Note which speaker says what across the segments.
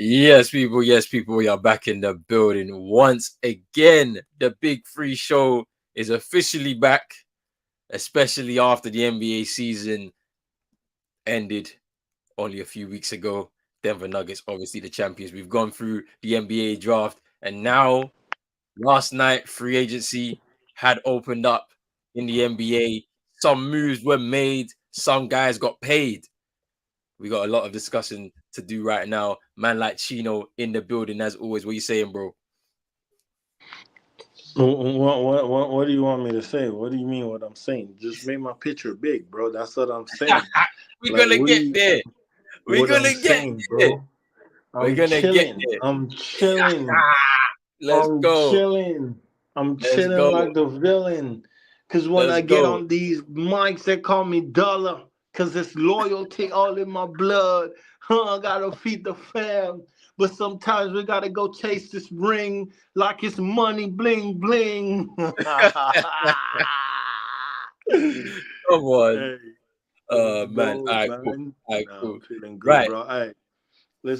Speaker 1: Yes, people, we are back in the building once again. The Big Free Show is officially back, especially after the NBA season ended only a few weeks ago. Denver Nuggets, obviously the champions. We've gone through the NBA draft, and now last night, free agency had opened up in the NBA. Some moves were made, some guys got paid. We got a lot of discussion to do right now. Man like Chino in the building as always. What you saying, bro?
Speaker 2: What do you want me to say? What do you mean what I'm saying? Just make my picture big, bro. That's what I'm saying.
Speaker 1: We're
Speaker 2: Like
Speaker 1: gonna get there. We're
Speaker 2: what I'm
Speaker 1: gonna get
Speaker 2: saying,
Speaker 1: there.
Speaker 2: bro.
Speaker 1: We're
Speaker 2: I'm
Speaker 1: gonna get
Speaker 2: chilling.
Speaker 1: there.
Speaker 2: I'm chilling.
Speaker 1: Let's
Speaker 2: I'm
Speaker 1: go.
Speaker 2: chilling. I'm
Speaker 1: Let's
Speaker 2: chilling
Speaker 1: go.
Speaker 2: like the villain. Cause when
Speaker 1: Let's
Speaker 2: I get
Speaker 1: go.
Speaker 2: on these mics, they call me Dollar. Cause it's loyalty all in my blood. I gotta feed the fam. But sometimes we gotta go chase this ring like it's money bling bling.
Speaker 1: Come on.
Speaker 2: Hey, let's
Speaker 1: Man.
Speaker 2: go,
Speaker 1: All right, cool.
Speaker 2: man.
Speaker 1: All right,
Speaker 2: Nah,
Speaker 1: cool.
Speaker 2: I'm feeling good,
Speaker 1: Right.
Speaker 2: bro. Hey,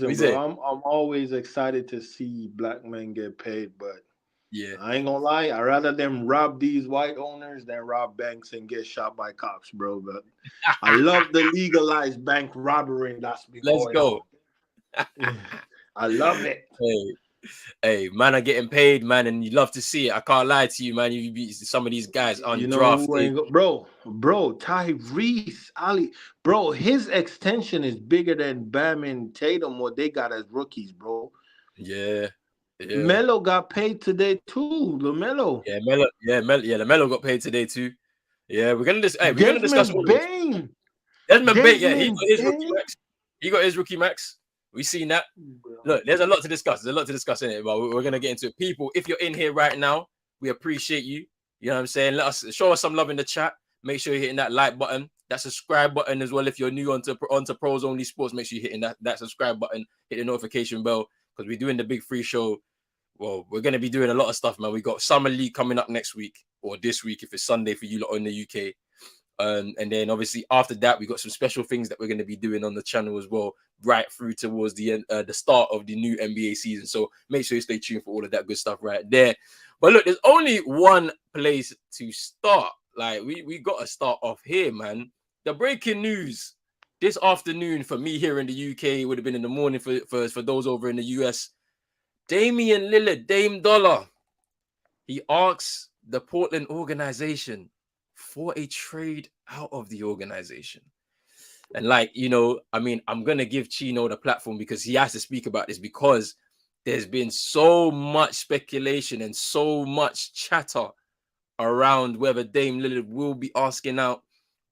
Speaker 1: We
Speaker 2: listen, bro.
Speaker 1: say,
Speaker 2: I'm always excited to see black men get paid, but
Speaker 1: yeah.
Speaker 2: I ain't gonna lie. I rather them rob these white owners than rob banks and get shot by cops, bro. But I love the legalized bank robbery that's been
Speaker 1: Let's
Speaker 2: going
Speaker 1: go.
Speaker 2: on. I love it.
Speaker 1: Hey, hey, man are getting paid, man, and you love to see it. I can't lie to you, man. You be some of these guys
Speaker 2: You know who
Speaker 1: undrafted.
Speaker 2: ain't bro, Tyrese Ali, bro. His extension is bigger than Bam and Tatum. What they got as rookies, bro.
Speaker 1: Yeah. Yeah.
Speaker 2: Melo got paid today too. Lamelo,
Speaker 1: Lamelo got paid today too. Yeah, we're gonna discuss all
Speaker 2: Desmond
Speaker 1: of this.
Speaker 2: Bain,
Speaker 1: Desmond Bate, yeah, he
Speaker 2: Desmond
Speaker 1: got his rookie
Speaker 2: Bain.
Speaker 1: max. He got his rookie max. We seen that. Look, there's a lot to discuss. There's a lot to discuss in it, but we're gonna get into it. People, if you're in here right now, we appreciate you. You know what I'm saying? Let us show us some love in the chat. Make sure you're hitting that like button, that subscribe button as well. If you're new onto Pros Only Sports, make sure you're hitting that subscribe button, hit the notification bell because we're doing the big free show. Well, we're gonna be doing a lot of stuff, man. We got Summer League coming up next week or this week if it's Sunday for you lot in the UK. And then obviously after that, we got some special things that we're going to be doing on the channel as well, right through towards the start of the new NBA season. So make sure you stay tuned for all of that good stuff right there. But look, there's only one place to start. Like we got to start off here, man. The breaking news this afternoon for me here in the UK would have been in the morning for those over in the US. Damian Lillard, Dame Dollar, he asks the Portland organization for a trade out of the organization. And like, I mean, I'm going to give Chino the platform because he has to speak about this because there's been so much speculation and so much chatter around whether Dame Lillard will be asking out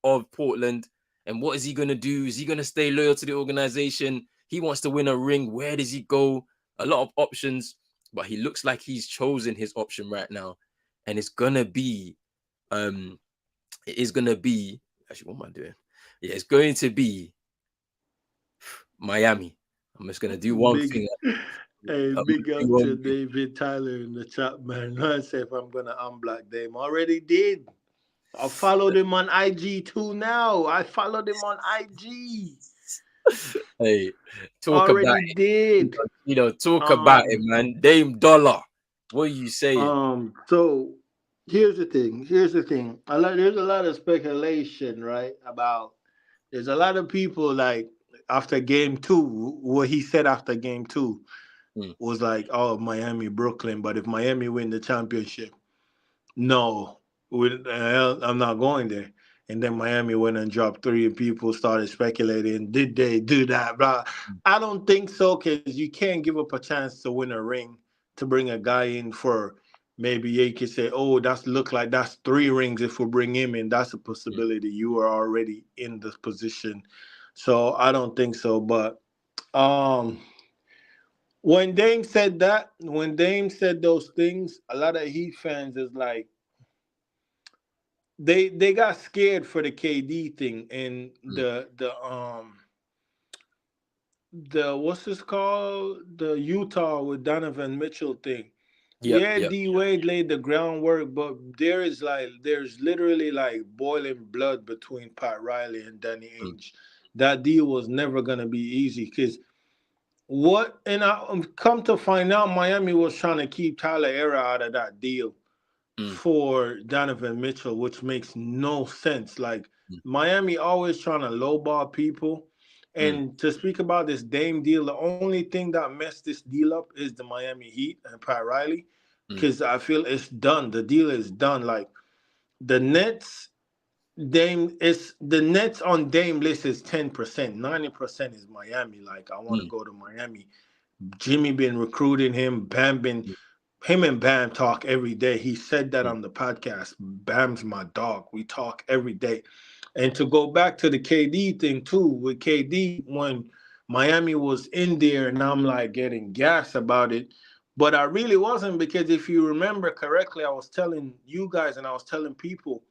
Speaker 1: of Portland and what is he going to do? Is he going to stay loyal to the organization? He wants to win a ring. Where does he go? A lot of options, but he looks like he's chosen his option right now. And it's going to be it is gonna be actually what am I doing? Yeah, it's going to be Miami. I'm just gonna do one
Speaker 2: Big,
Speaker 1: thing.
Speaker 2: hey,
Speaker 1: I'm gonna
Speaker 2: big
Speaker 1: do
Speaker 2: up
Speaker 1: one
Speaker 2: to
Speaker 1: thing.
Speaker 2: David Tyler in the chat, man. I say if I'm gonna unblock them, already did. I followed him on IG too. Now I followed him on IG.
Speaker 1: Hey, talk about
Speaker 2: Already
Speaker 1: it.
Speaker 2: did.
Speaker 1: Talk about it,
Speaker 2: Um,
Speaker 1: man. Dame Dollar. What are you saying?
Speaker 2: So here's the thing. Here's the thing. There's a lot of speculation, right? About there's a lot of people like after game two, what he said after game two
Speaker 1: Hmm,
Speaker 2: was like, "Oh, Miami, Brooklyn." But if Miami win the championship, no, I'm not going there. And then Miami went and dropped three, and people started speculating, did they do that? Blah.
Speaker 1: hmm,
Speaker 2: I don't think so because you can't give up a chance to win a ring to bring a guy in for maybe you could say, oh, that's look like that's three rings if we bring him in. That's a
Speaker 1: hmm,
Speaker 2: possibility. You are already in this position. So I don't think so. But um when Dame said those things, a lot of Heat fans is like they got scared for the KD thing and
Speaker 1: hmm.
Speaker 2: the what's this called, the Utah with Donovan Mitchell thing.
Speaker 1: Yep,
Speaker 2: Yeah,
Speaker 1: yep.
Speaker 2: D Wade laid the groundwork, but there's literally like boiling blood between Pat Riley and Danny
Speaker 1: Hmm,
Speaker 2: Ainge. That deal was never gonna be easy because What and I come to find out, Miami was trying to keep Tyler Era out of that deal
Speaker 1: Mm,
Speaker 2: for Donovan Mitchell, which makes no sense. Like
Speaker 1: mm,
Speaker 2: Miami always trying to lowball people.
Speaker 1: mm,
Speaker 2: And to speak about this Dame deal, the only thing that messed this deal up is the Miami Heat and Pat Riley,
Speaker 1: mm,
Speaker 2: because I feel it's done. The deal is done. Like the Nets, Dame is the Nets on Dame list is 10%. 90% is Miami. Like I want to
Speaker 1: mm,
Speaker 2: go to Miami. Jimmy been recruiting him. Bam been
Speaker 1: mm,
Speaker 2: him and Bam talk every day. He said that
Speaker 1: mm,
Speaker 2: on the podcast. Bam's my dog. We talk every day. And to go back to the KD thing too, with KD when Miami was in there, and I'm like getting gas about it. But I really wasn't, because if you remember correctly, I was telling you guys and I was telling people,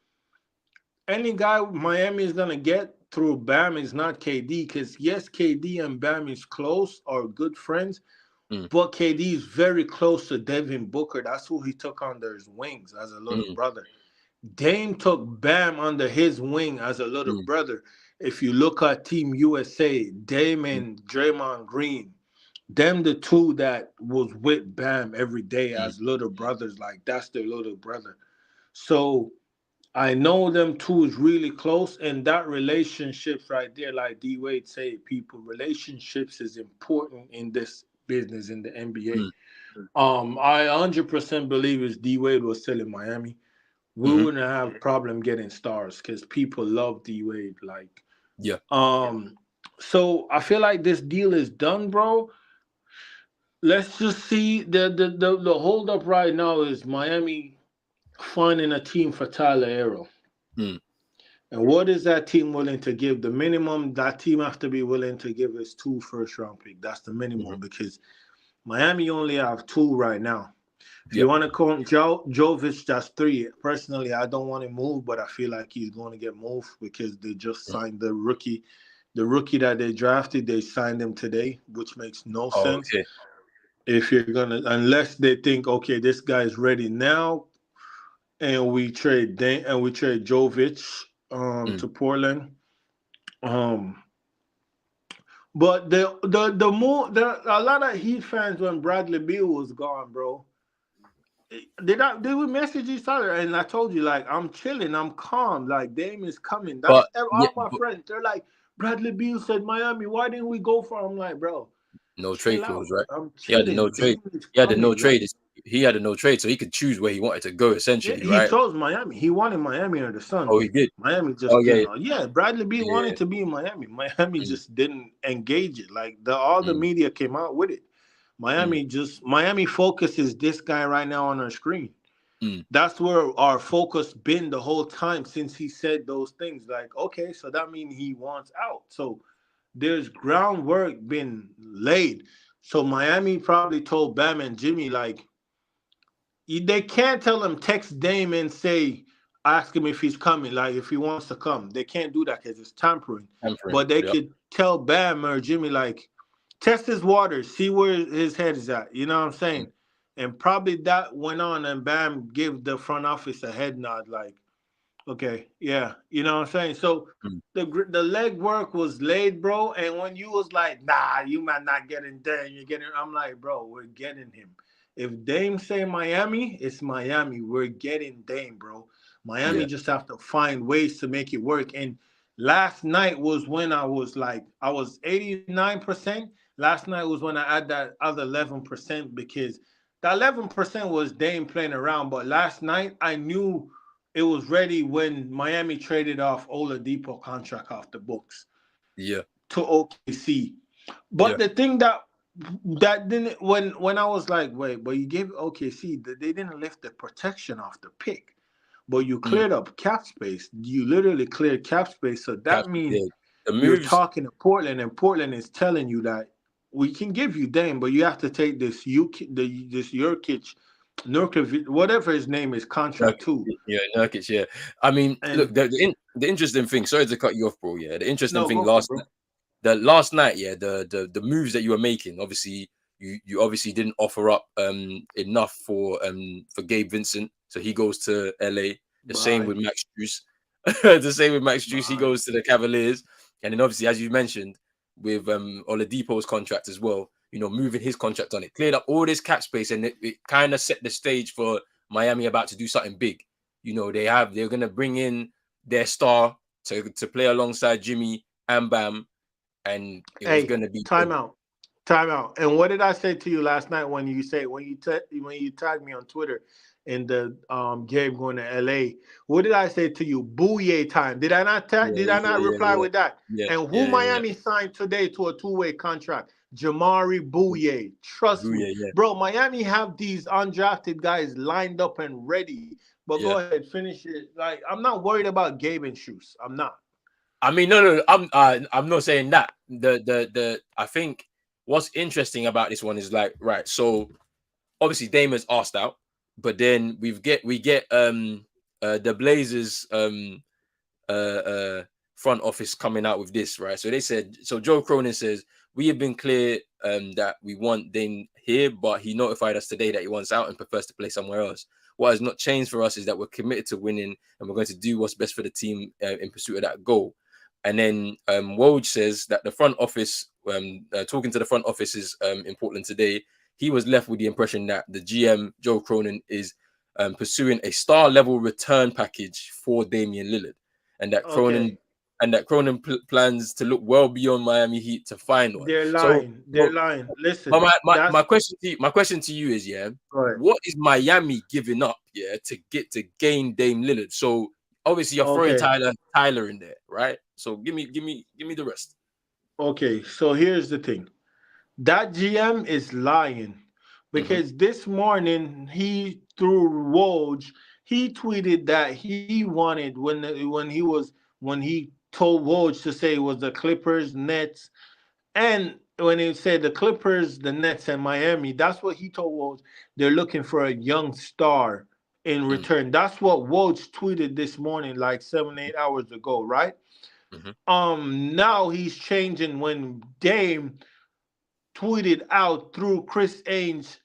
Speaker 2: any guy Miami is gonna get through Bam is not KD, because yes, KD and Bam is close or good friends,
Speaker 1: mm,
Speaker 2: but KD is very close to Devin Booker. That's who he took under his wings as a little
Speaker 1: mm,
Speaker 2: brother. Dame took Bam under his wing as a little
Speaker 1: mm,
Speaker 2: brother. If you look at Team USA, Dame
Speaker 1: mm,
Speaker 2: and Draymond Green, them the two that was with Bam every day
Speaker 1: mm,
Speaker 2: as little brothers. Like that's their little brother. So I know them two is really close, and that relationships right there, like D Wade say, people, relationships is important in this business in the NBA.
Speaker 1: mm,
Speaker 2: I 100% believe if D Wade was still in Miami, we
Speaker 1: mhm.
Speaker 2: wouldn't have problem getting stars because people love D Wade. Like,
Speaker 1: Yeah.
Speaker 2: um, so I feel like this deal is done, bro. Let's just see the hold up right now is Miami finding a team for Tyler Hero.
Speaker 1: Mm,
Speaker 2: And what is that team willing to give? The minimum that team have to be willing to give is 2 first-round picks. That's the
Speaker 1: mhm.
Speaker 2: minimum, because Miami only have two right now. If you
Speaker 1: Yep.
Speaker 2: want to call him Jovic, that's three. Personally, I don't want to move, but I feel like he's going to get moved because they just
Speaker 1: Mm.
Speaker 2: signed the rookie. The rookie that they drafted, they signed him today, which makes no
Speaker 1: Oh,
Speaker 2: sense.
Speaker 1: okay.
Speaker 2: If you're gonna, unless they think, okay, this guy's ready now, and we trade Jovic
Speaker 1: Mm.
Speaker 2: to Portland. Um, but the more a lot of Heat fans when Bradley Beal was gone, bro. They would message each other, and I told you, like, I'm chilling, I'm calm, like Dame is coming.
Speaker 1: But
Speaker 2: That's
Speaker 1: yeah,
Speaker 2: all my friends. They're like, Bradley Beal said Miami. Why didn't we go for him? I'm like, bro,
Speaker 1: no trade
Speaker 2: chill
Speaker 1: clause,
Speaker 2: out.
Speaker 1: right?
Speaker 2: I'm
Speaker 1: He had the no
Speaker 2: chilling.
Speaker 1: trade.
Speaker 2: Dame is
Speaker 1: He had the no
Speaker 2: coming. Like,
Speaker 1: trade. He had a no trade, so he could choose where he wanted to go,
Speaker 2: yeah,
Speaker 1: essentially,
Speaker 2: he
Speaker 1: right?
Speaker 2: chose Miami. He wanted Miami or the
Speaker 1: Oh,
Speaker 2: Suns.
Speaker 1: he did.
Speaker 2: Miami
Speaker 1: Oh,
Speaker 2: just
Speaker 1: yeah,
Speaker 2: didn't. Yeah, Bradley Beal
Speaker 1: yeah.
Speaker 2: wanted to be in Miami. Miami
Speaker 1: Mm,
Speaker 2: just didn't engage it. Like all the
Speaker 1: mm,
Speaker 2: media came out with it.
Speaker 1: mm,
Speaker 2: Miami focuses this guy right now on our screen.
Speaker 1: mm.
Speaker 2: That's where our focus been the whole time since he said those things. Like, okay, so that means he wants out. So there's groundwork been laid. So Miami probably told Bam and Jimmy, like, they can't tell him text Dame and say, ask him if he's coming, like if he wants to come. They can't do that because it's tampering.
Speaker 1: Hampering.
Speaker 2: But they
Speaker 1: Yep.
Speaker 2: could tell Bam or Jimmy, like, test his waters, see where his head is at. You know what I'm
Speaker 1: Mm,
Speaker 2: saying? And probably that went on, and Bam give the front office a head nod, like, okay, yeah, you know what I'm saying. So
Speaker 1: mm.
Speaker 2: the leg work was laid, bro. And when you was like, nah, you might not get in there, you're getting, I'm like, bro, we're getting him. If Dame say Miami, it's Miami. We're getting Dame, bro. Miami
Speaker 1: Yeah.
Speaker 2: just have to find ways to make it work. And last night was when I was like, I was 89%. Last night was when I had that other 11%, because that 11% was Dame playing around. But last night I knew it was ready when Miami traded off Oladipo contract off the books
Speaker 1: Yeah.
Speaker 2: to OKC. But
Speaker 1: Yeah.
Speaker 2: the thing that didn't, when I was like, wait, but you gave OKC, they didn't lift the protection off the pick, but you
Speaker 1: Mm.
Speaker 2: cleared up cap space. You literally cleared cap space, so that
Speaker 1: Caps,
Speaker 2: means
Speaker 1: yeah. The
Speaker 2: you're
Speaker 1: moves.
Speaker 2: talking to Portland, and Portland is telling you that we can give you Dame, but you have to take this this Nurkic, whatever his name is, contract
Speaker 1: Nurkic,
Speaker 2: too.
Speaker 1: yeah, Nurkic, yeah. I mean,
Speaker 2: And
Speaker 1: look, the interesting thing. Sorry to cut you off, bro. Yeah, the interesting
Speaker 2: no,
Speaker 1: thing
Speaker 2: go for it, bro.
Speaker 1: the last night, yeah, the moves that you were making. Obviously, you obviously didn't offer up enough for Gabe Vincent, so he goes to LA. The same
Speaker 2: Bye.
Speaker 1: with Max Juice. The same with Max Juice. He
Speaker 2: Bye.
Speaker 1: goes to the Cavaliers, and then obviously, as you mentioned, with Oladipo's contract as well. moving his contract on. It cleared up all this cap space, and it kind of set the stage for Miami about to do something big. They're gonna bring in their star to play alongside Jimmy and Bam, and it was gonna be
Speaker 2: time out. And what did I say to you last night when you tagged me on Twitter in the game going to LA? What did I say to you? Booyah time. Did I not reply with that? And who Miami signed today to a 2-way contract? Jamari Bouye. Trust me. Bro, Miami have these undrafted guys lined up and ready. But go ahead, finish it. Like, I'm not worried about Gabe and Shoes. I'm not.
Speaker 1: I mean, no. I'm not saying that. I think what's interesting about this one is like, right, so obviously Dame is asked out, but then we get the Blazers front office coming out with this, right? So they said, so Joe Cronin says, we have been clear that we want Dame here, but he notified us today that he wants out and prefers to play somewhere else. What has not changed for us is that we're committed to winning and we're going to do what's best for the team in pursuit of that goal. And then Woj says that the front office, talking to the front offices in Portland today, he was left with the impression that the GM, Joe Cronin, is pursuing a star-level return package for Damian Lillard, and that Cronin plans to look well beyond Miami Heat to find one.
Speaker 2: They're lying. They're lying. Listen,
Speaker 1: but my question to you is, what is Miami giving up, to gain Dame Lillard? So obviously you're throwing Tyler in there, right? So give me the rest.
Speaker 2: Okay, so here's the thing. That GM is lying because this morning he through Woj, he tweeted that he wanted when he told Woj to say it was the Clippers, Nets, and when he said the Clippers, the Nets, and Miami, that's what he told Woj. They're looking for a young star in return. That's what Woj tweeted this morning, like 7-8 hours ago, right? Now he's changing when Dame tweeted out through Chris Ainge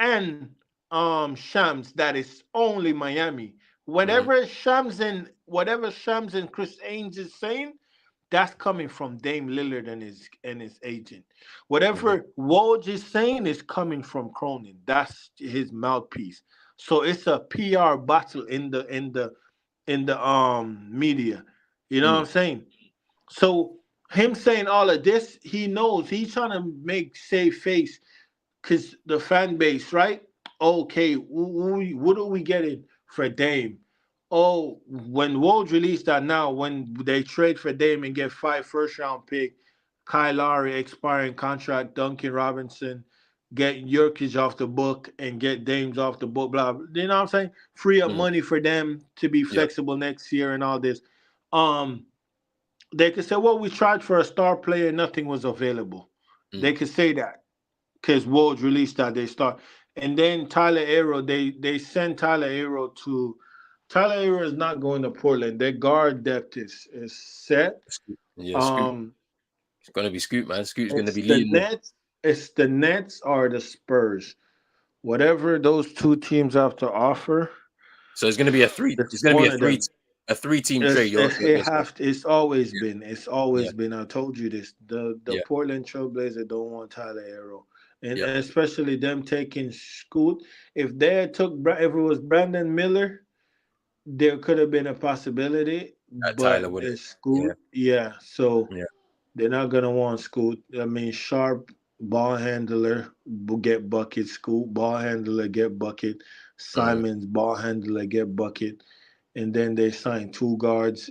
Speaker 2: and Shams that it's only Miami. Whatever Shams and Chris Ainge is saying, that's coming from Dame Lillard and his agent. Whatever Woj is saying is coming from Cronin. That's his mouthpiece. So it's a PR battle in the media. You know what I'm saying? So him saying all of this, he knows he's trying to save face because the fan base, right? Okay, what are we getting for Dame? Oh, when Woj released that now, when they trade for Dame and get 5 first-round pick, Kyle Lowry expiring contract, Duncan Robinson, get Jokic off the book and get Dame's off the book, blah, blah. You know what I'm saying? Free up money for them to be flexible next year and all this. They could say, well, we tried for a star player, nothing was available. They could say that because Woj released that they start. And then Tyler Hero, they send Tyler Hero to – Tyler Hero is not going to Portland. Their guard depth is set.
Speaker 1: Yeah, Scoot. It's going to be Scoot, man. Scoot's going to be leading.
Speaker 2: It's the Nets or the Spurs. Whatever those two teams have to offer.
Speaker 1: So it's going to be a three. It's going to be a three-team trade.
Speaker 2: It's always been. It's always been. I told you this. The Portland Trailblazers don't want Tyler Hero. And especially them taking Scoot. If it was Brandon Miller, there could have been a possibility. But
Speaker 1: Tyler would have.
Speaker 2: Scoot. So they're not gonna want Scoot. I mean, Sharp, ball handler, will get bucket. Scoot, ball handler, get bucket. Simons, ball handler, get bucket. And then they signed 2 guards,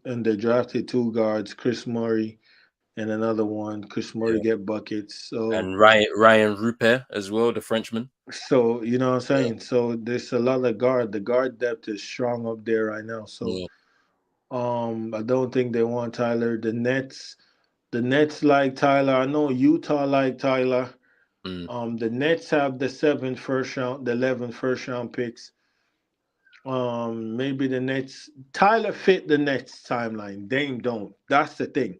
Speaker 2: and they drafted 2 guards, Chris Murray and another one. Chris Murray get buckets. So
Speaker 1: and Ryan Rupert as well, the Frenchman.
Speaker 2: So you know what I'm saying. So there's a lot of guard. The guard depth is strong up there right now. So I don't think they want Tyler. The Nets like Tyler. I know Utah like Tyler. The Nets have the 11 first round picks. Maybe the Nets. Tyler fit the Nets timeline. Dame don't. That's the thing.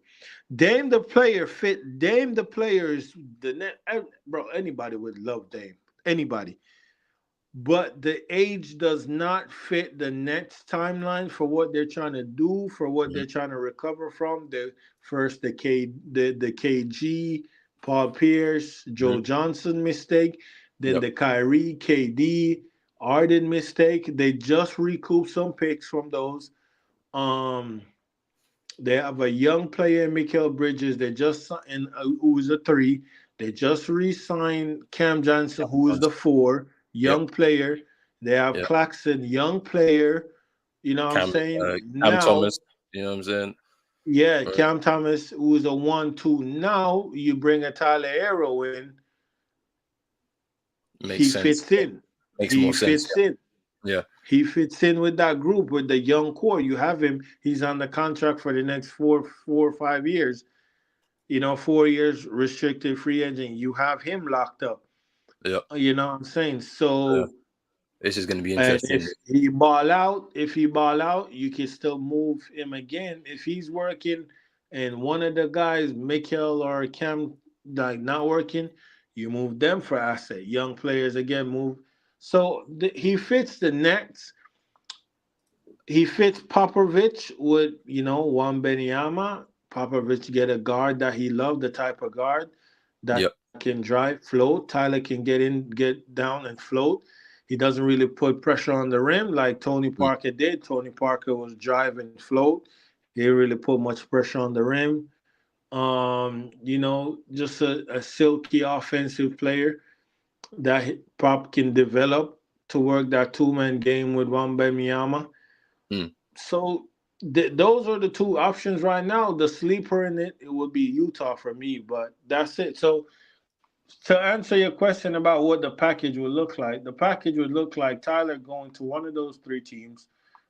Speaker 2: Dame the player fit. Dame the player is the net. Bro, anybody would love Dame. Anybody. But the age does not fit the Nets timeline for what they're trying to do, for what they're trying to recover from. The KG Paul Pierce, Joe Johnson mistake, then the Kyrie, KD, Arden mistake. They just recouped some picks from those. They have a young player, Mikael Bridges. They just signed, who is a 3. They just re-signed Cam Johnson, who is the 4, young player. They have Claxton, young player. You know what I'm saying?
Speaker 1: Cam Thomas. You know what I'm saying?
Speaker 2: Yeah, Cam Thomas, who is a 1-2. Now you bring a Tyler Hero in. He fits in.
Speaker 1: Makes more sense. Yeah.
Speaker 2: He fits in with that group, with the young core. You have him. He's on the contract for the next 4 or 5 years. 4 years restricted free agent. You have him locked up.
Speaker 1: Yeah.
Speaker 2: You know what I'm saying? So
Speaker 1: this is going to be interesting.
Speaker 2: If he ball out, you can still move him again. If he's working and one of the guys, Mikael or Cam, like not working, you move them for asset. Young players again move. So he fits the Nets. He fits Popovich with, Wembanyama. Popovich get a guard that he loved, the type of guard that can drive, float. Tyler can get down and float. He doesn't really put pressure on the rim like Tony Parker did. Tony Parker was drive and float. He didn't really put much pressure on the rim. Just a silky offensive player that Pop can develop to work that 2-man game with Wembanyama. So those are the 2 options right now. The sleeper in it would be Utah for me, but that's it. So to answer your question about what the package would look like, the package would look like Tyler going to one of those 3 teams.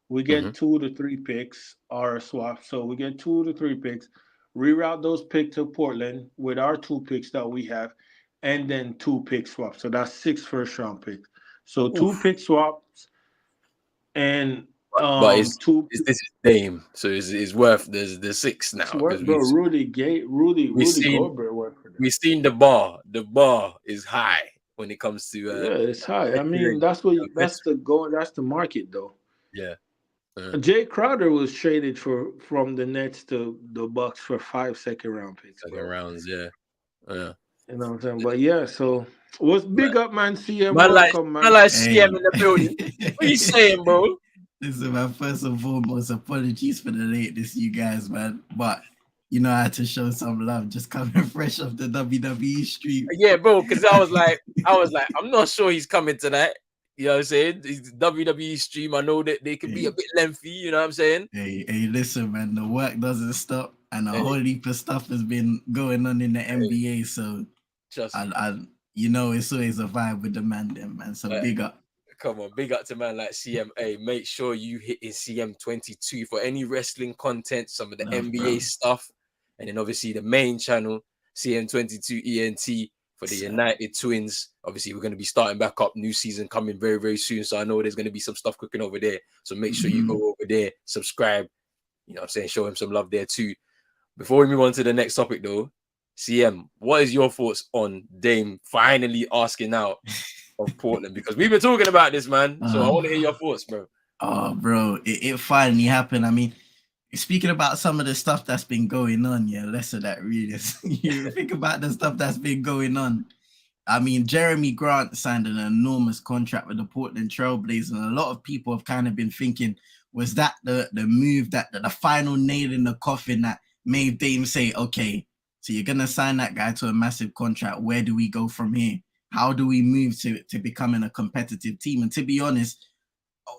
Speaker 2: We get 2 to 3 picks or a swap. So we get 2 to 3 picks, reroute those picks to Portland with our 2 picks that we have, and then 2 pick swaps. So that's 6 first-round picks. So 2 pick swaps and
Speaker 1: but this is Dame, so it's worth the 6 now.
Speaker 2: Rudy Gobert worked for them.
Speaker 1: We've seen the bar. The bar is high when it comes to
Speaker 2: it's high. I mean, that's the market though.
Speaker 1: Yeah.
Speaker 2: Jay Crowder was traded from the Nets to the Bucks for 5 second-round picks.
Speaker 1: Second rounds, yeah.
Speaker 2: You know what I'm saying? But yeah, so what's big up, man? CM,
Speaker 1: welcome, man. I like CM in the building. What are you saying, bro?
Speaker 3: Listen, man, first and foremost, apologies for the lateness, you guys, man. But I had to show some love just coming fresh off the WWE stream.
Speaker 1: Yeah, bro, because I was like, I'm not sure he's coming tonight. You know what I'm saying? It's WWE stream. I know that they can be a bit lengthy, you know what I'm saying?
Speaker 3: Hey, listen, man, the work doesn't stop, and a whole heap of stuff has been going on in the NBA. So it's always a vibe with the man. So big up.
Speaker 1: Come on, big up to man like CM. Hey, make sure you hit in CM22 for any wrestling content, some of the NBA stuff, and then obviously the main channel, CM22 ENT for the United Twins. Obviously, we're going to be starting back up, new season coming very, very soon. So I know there's going to be some stuff cooking over there. So make sure you go over there, subscribe, you know what I'm saying, show him some love there too. Before we move on to the next topic though, CM, what is your thoughts on Dame finally asking out of Portland? Because we've been talking about this, man. So I want to hear your thoughts, bro.
Speaker 3: Oh, bro, it finally happened. I mean, speaking about some of the stuff that's been going on, less of that really. You think about the stuff that's been going on. I mean, Jeremy Grant signed an enormous contract with the Portland Trailblazers, and a lot of people have kind of been thinking, was that the move, that the final nail in the coffin that made Dame say, okay, so you're going to sign that guy to a massive contract. Where do we go from here? How do we move to becoming a competitive team? And to be honest,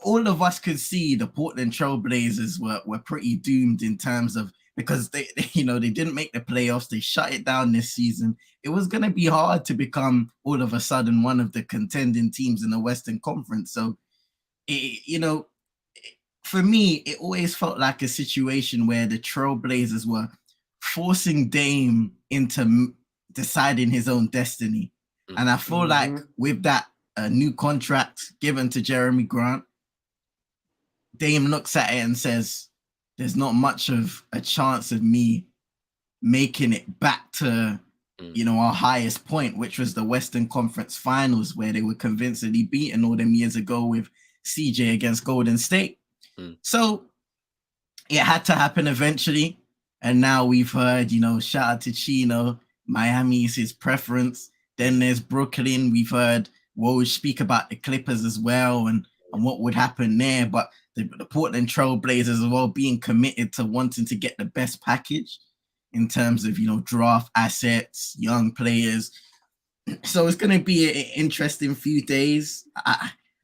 Speaker 3: all of us could see the Portland Trailblazers were pretty doomed in terms of, because they didn't make the playoffs. They shut it down this season. It was going to be hard to become all of a sudden one of the contending teams in the Western Conference. So, for me, it always felt like a situation where the Trailblazers were forcing Dame into deciding his own destiny. And I feel like with that new contract given to Jeremy Grant, Dame looks at it and says, there's not much of a chance of me making it back to, our highest point, which was the Western Conference Finals, where they were convincingly beaten all them years ago with CJ against Golden State. So it had to happen eventually. And now we've heard, shout out to Chino, Miami is his preference. Then there's Brooklyn. We've heard Woj speak about the Clippers as well and what would happen there. But the Portland Trailblazers as well being committed to wanting to get the best package in terms of, draft assets, young players. So it's going to be an interesting few days.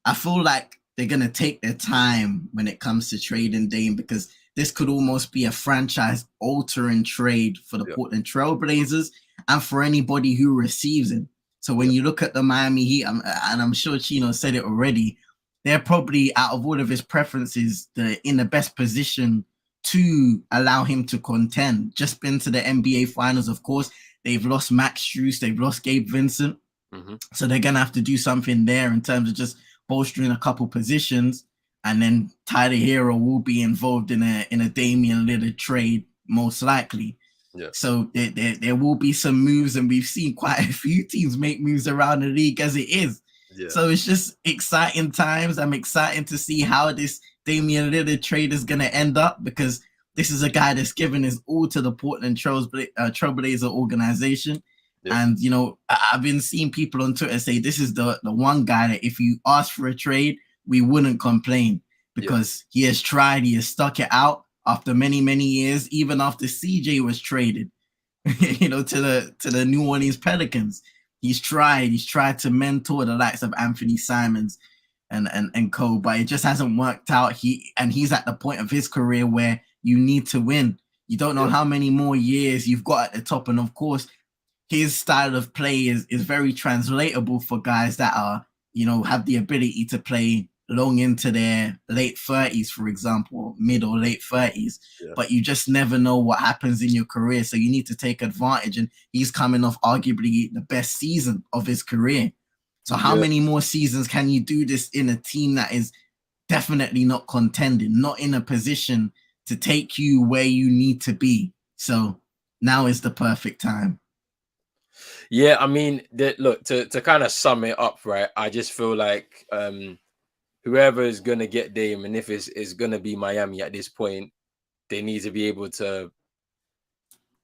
Speaker 3: I feel like they're going to take their time when it comes to trading Dame, because this could almost be a franchise-altering trade for the Portland Trailblazers and for anybody who receives him. So when you look at the Miami Heat, and I'm sure Chino said it already, they're probably, out of all of his preferences, in the best position to allow him to contend. Just been to the NBA Finals, of course. They've lost Max Strus. They've lost Gabe Vincent. Mm-hmm. So they're going to have to do something there in terms of just bolstering a couple positions. And then Tyler Hero will be involved in a Damian Lillard trade, most likely.
Speaker 1: Yeah.
Speaker 3: So there will be some moves, and we've seen quite a few teams make moves around the league as it is.
Speaker 1: Yeah.
Speaker 3: So it's just exciting times. I'm excited to see how this Damian Lillard trade is going to end up, because this is a guy that's given his all to the Portland Trailblazer organization. Yeah. And, I've been seeing people on Twitter say this is the one guy that if you ask for a trade, we wouldn't complain, because he has tried, he has stuck it out after many, many years, even after CJ was traded, to the New Orleans Pelicans. He's tried to mentor the likes of Anthony Simons and co, but it just hasn't worked out. He's at the point of his career where you need to win. You don't know how many more years you've got at the top. And of course, his style of play is very translatable for guys that are, have the ability to play long into their late 30s, for example, mid or late 30s. Yeah. But you just never know what happens in your career. So you need to take advantage. And he's coming off arguably the best season of his career. So how many more seasons can you do this in a team that is definitely not contending, not in a position to take you where you need to be? So now is the perfect time.
Speaker 1: Yeah, I mean, look, to kind of sum it up, right? I just feel like whoever is going to get Dame, and if it's going to be Miami at this point, they need to be able to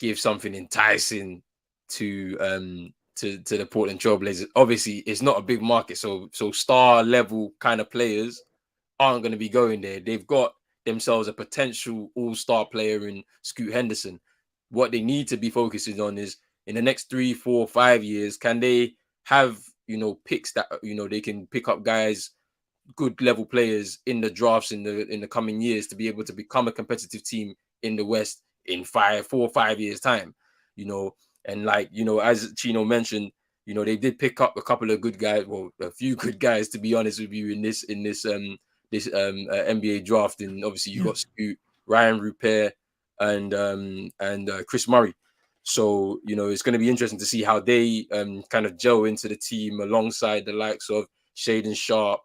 Speaker 1: give something enticing to the Portland Trailblazers. Obviously, it's not a big market, so star level kind of players aren't going to be going there. They've got themselves a potential all-star player in Scoot Henderson. What they need to be focusing on is, in the next 3, 4, 5 years, can they have, picks that, they can pick up guys, good level players in the drafts in the coming years to be able to become a competitive team in the West in 4 or 5 years time, and as Chino mentioned, they did pick up a couple of good guys, well, a few good guys, to be honest with you, in this NBA draft. And obviously you got Scoot, Ryan Rupert, and Chris Murray. So, it's going to be interesting to see how they kind of gel into the team alongside the likes of Shaedon Sharpe.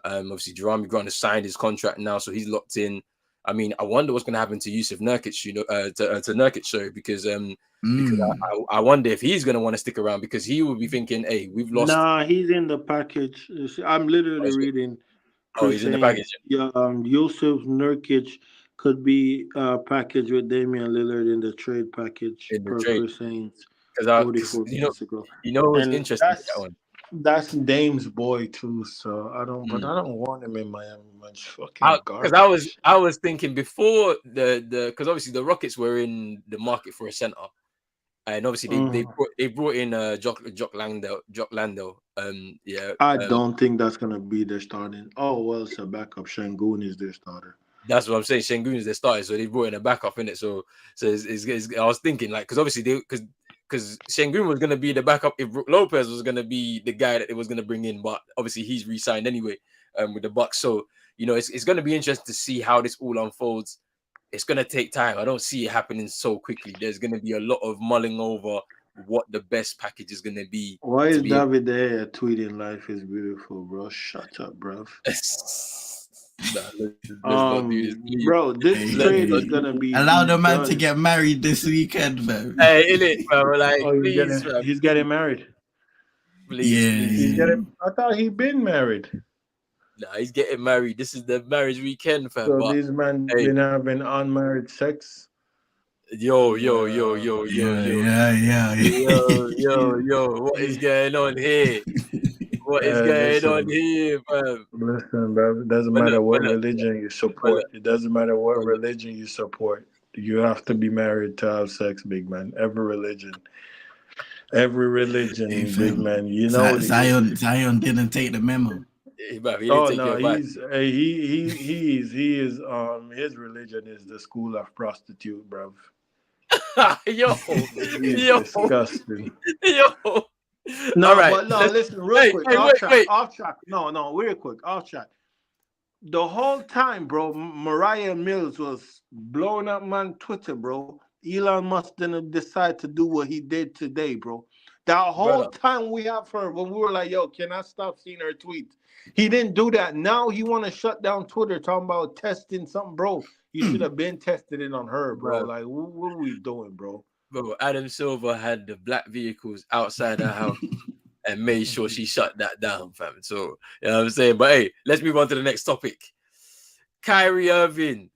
Speaker 1: Obviously, Jerami Grant has signed his contract now, so he's locked in. I mean, I wonder what's going to happen to Yusuf Nurkic, to Nurkic, sorry, because I wonder if he's going to want to stick around, because he will be thinking, hey, we've lost.
Speaker 2: Nah, he's in the package. I'm literally reading.
Speaker 1: He's in the package.
Speaker 2: Yeah, Yusuf Nurkic could be packaged with Damian Lillard in the trade package.
Speaker 1: Chris
Speaker 2: Haynes.
Speaker 1: Because what's interesting?
Speaker 2: That's Dame's boy too. So I don't want him in Miami much.
Speaker 1: Because I was thinking before because obviously the Rockets were in the market for a center, and obviously they brought in Jock Landale. I
Speaker 2: don't think that's gonna be their starting. Oh well, it's a backup. Şengün is their starter.
Speaker 1: That's what I'm saying. Şengün is their starter, so they brought in a backup in it. So it's I was thinking, like, because obviously because Şengün was going to be the backup if Brook Lopez was going to be the guy that it was going to bring in, but obviously he's re-signed anyway with the Bucks. So, it's going to be interesting to see how this all unfolds. It's going to take time. I don't see it happening so quickly. There's going to be a lot of mulling over what the best package is going to be.
Speaker 2: Why is David there tweeting "Life is beautiful," bro? Shut up, bro. Bro, this trade is gonna be.
Speaker 3: Allow the man to get married this weekend, man.
Speaker 1: Hey, innit, bro? Like,
Speaker 2: he's getting married.
Speaker 1: Please,
Speaker 3: yeah.
Speaker 2: I thought he'd been married.
Speaker 1: Nah, he's getting married. This is the marriage weekend, fam.
Speaker 2: So these men been having unmarried sex.
Speaker 1: Yo. What is going on here? What is going on here, fam?
Speaker 2: Listen, bro. It doesn't
Speaker 1: But
Speaker 2: matter
Speaker 1: look,
Speaker 2: what
Speaker 1: but look,
Speaker 2: religion you
Speaker 1: but
Speaker 2: support.
Speaker 1: look,
Speaker 2: It doesn't matter what
Speaker 1: but look.
Speaker 2: religion you support. You have to be married to have sex, big man. Every religion,
Speaker 3: Hey,
Speaker 2: big
Speaker 3: fam.
Speaker 2: man. You know.
Speaker 3: Zion didn't take the memo.
Speaker 1: Hey, bruv, he didn't
Speaker 2: Oh
Speaker 1: take
Speaker 2: no,
Speaker 1: your advice.
Speaker 2: he is his religion is the school of prostitute, bro.
Speaker 1: Yo,
Speaker 2: He's
Speaker 1: yo,
Speaker 2: disgusting.
Speaker 1: yo.
Speaker 2: No,
Speaker 1: All right.
Speaker 2: but no, listen, real
Speaker 1: Hey,
Speaker 2: quick,
Speaker 1: hey, wait.
Speaker 2: off track. No, real quick, off track. The whole time, bro, Mariah Mills was blowing up man Twitter, bro. Elon Musk didn't decide to do what he did today, bro. That whole
Speaker 1: Brother.
Speaker 2: time we have her when we were like, yo, can I stop seeing her tweets? He didn't do that. Now he want to shut down Twitter talking about testing something, bro. He should have been tested it on her, bro.
Speaker 1: Bro.
Speaker 2: Like, what are we doing, bro?
Speaker 1: Bro, Adam Silver had the black vehicles outside her house and made sure she shut that down, fam. So, you know what I'm saying? But hey, let's move on to the next topic. Kyrie Irving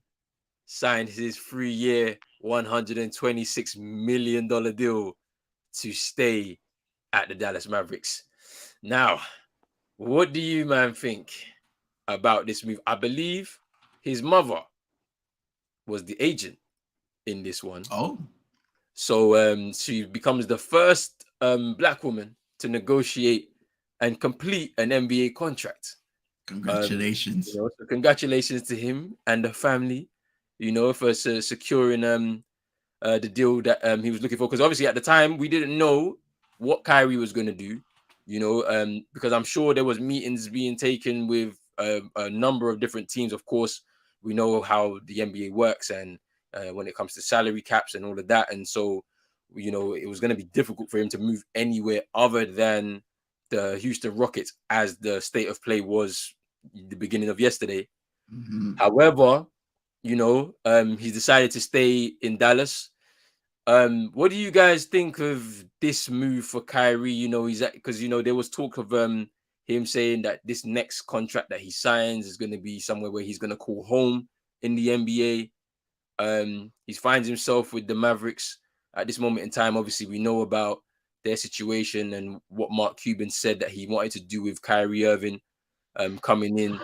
Speaker 1: signed his 3-year, $126 million deal to stay at the Dallas Mavericks. Now, what do you, man, think about this move? I believe his mother was the agent in this one.
Speaker 3: Oh.
Speaker 1: So she becomes the first black woman to negotiate and complete an NBA contract.
Speaker 3: Congratulations.
Speaker 1: So congratulations to him and the family, for securing the deal that he was looking for. Because obviously at the time we didn't know what Kyrie was going to do, because I'm sure there was meetings being taken with a number of different teams. Of course, we know how the NBA works and when it comes to salary caps and all of that. And so, it was going to be difficult for him to move anywhere other than the Houston Rockets as the state of play was the beginning of yesterday.
Speaker 3: Mm-hmm.
Speaker 1: However, he's decided to stay in Dallas. What do you guys think of this move for Kyrie? Because there was talk of him saying that this next contract that he signs is going to be somewhere where he's going to call home in the NBA. He finds himself with the Mavericks at this moment in time. Obviously, we know about their situation and what Mark Cuban said that he wanted to do with Kyrie Irving coming in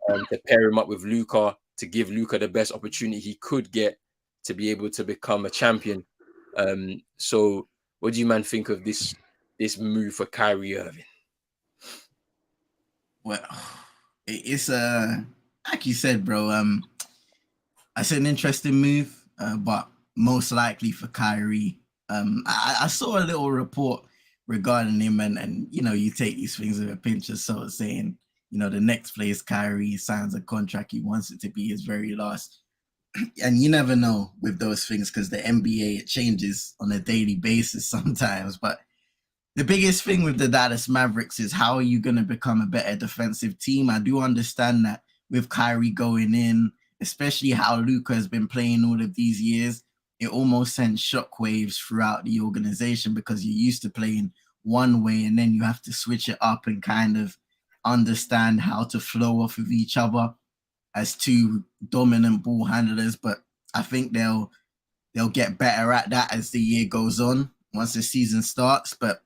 Speaker 1: to pair him up with Luka, to give Luka the best opportunity he could get to be able to become a champion. So what do you, man, think of this move for Kyrie Irving?
Speaker 3: Well, it's like you said, bro. It's an interesting move, but most likely for Kyrie. I saw a little report regarding him, and you take these things with a pinch of salt, saying the next place Kyrie signs a contract, he wants it to be his very last. And you never know with those things because the NBA, it changes on a daily basis sometimes. But the biggest thing with the Dallas Mavericks is how are you going to become a better defensive team? I do understand that with Kyrie going in, especially how Luka has been playing all of these years, it almost sends shockwaves throughout the organization because you're used to playing one way and then you have to switch it up and kind of understand how to flow off of each other as two dominant ball handlers. But I think they'll get better at that as the year goes on, once the season starts. But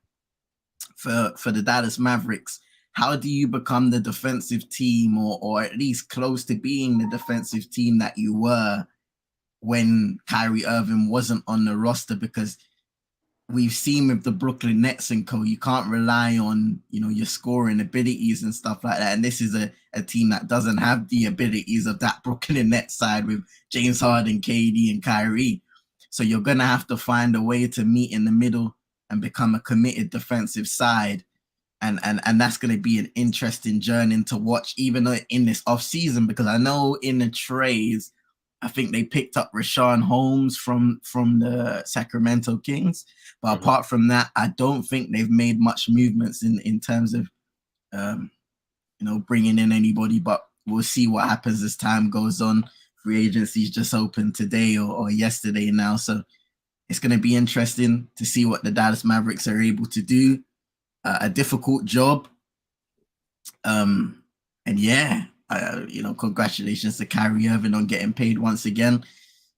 Speaker 3: for the Dallas Mavericks, how do you become the defensive team or at least close to being the defensive team that you were when Kyrie Irving wasn't on the roster? Because we've seen with the Brooklyn Nets and co, you can't rely on, your scoring abilities and stuff like that. And this is a team that doesn't have the abilities of that Brooklyn Nets side with James Harden, KD, and Kyrie. So you're going to have to find a way to meet in the middle and become a committed defensive side. And that's going to be an interesting journey to watch, even in this offseason, because I know in the trades, I think they picked up Richaun Holmes from the Sacramento Kings. But apart from that, I don't think they've made much movements in terms of, bringing in anybody. But we'll see what happens as time goes on. Free agency's just opened today or yesterday now. So it's going to be interesting to see what the Dallas Mavericks are able to do. A difficult job. And yeah, congratulations to Kyrie Irving on getting paid once again.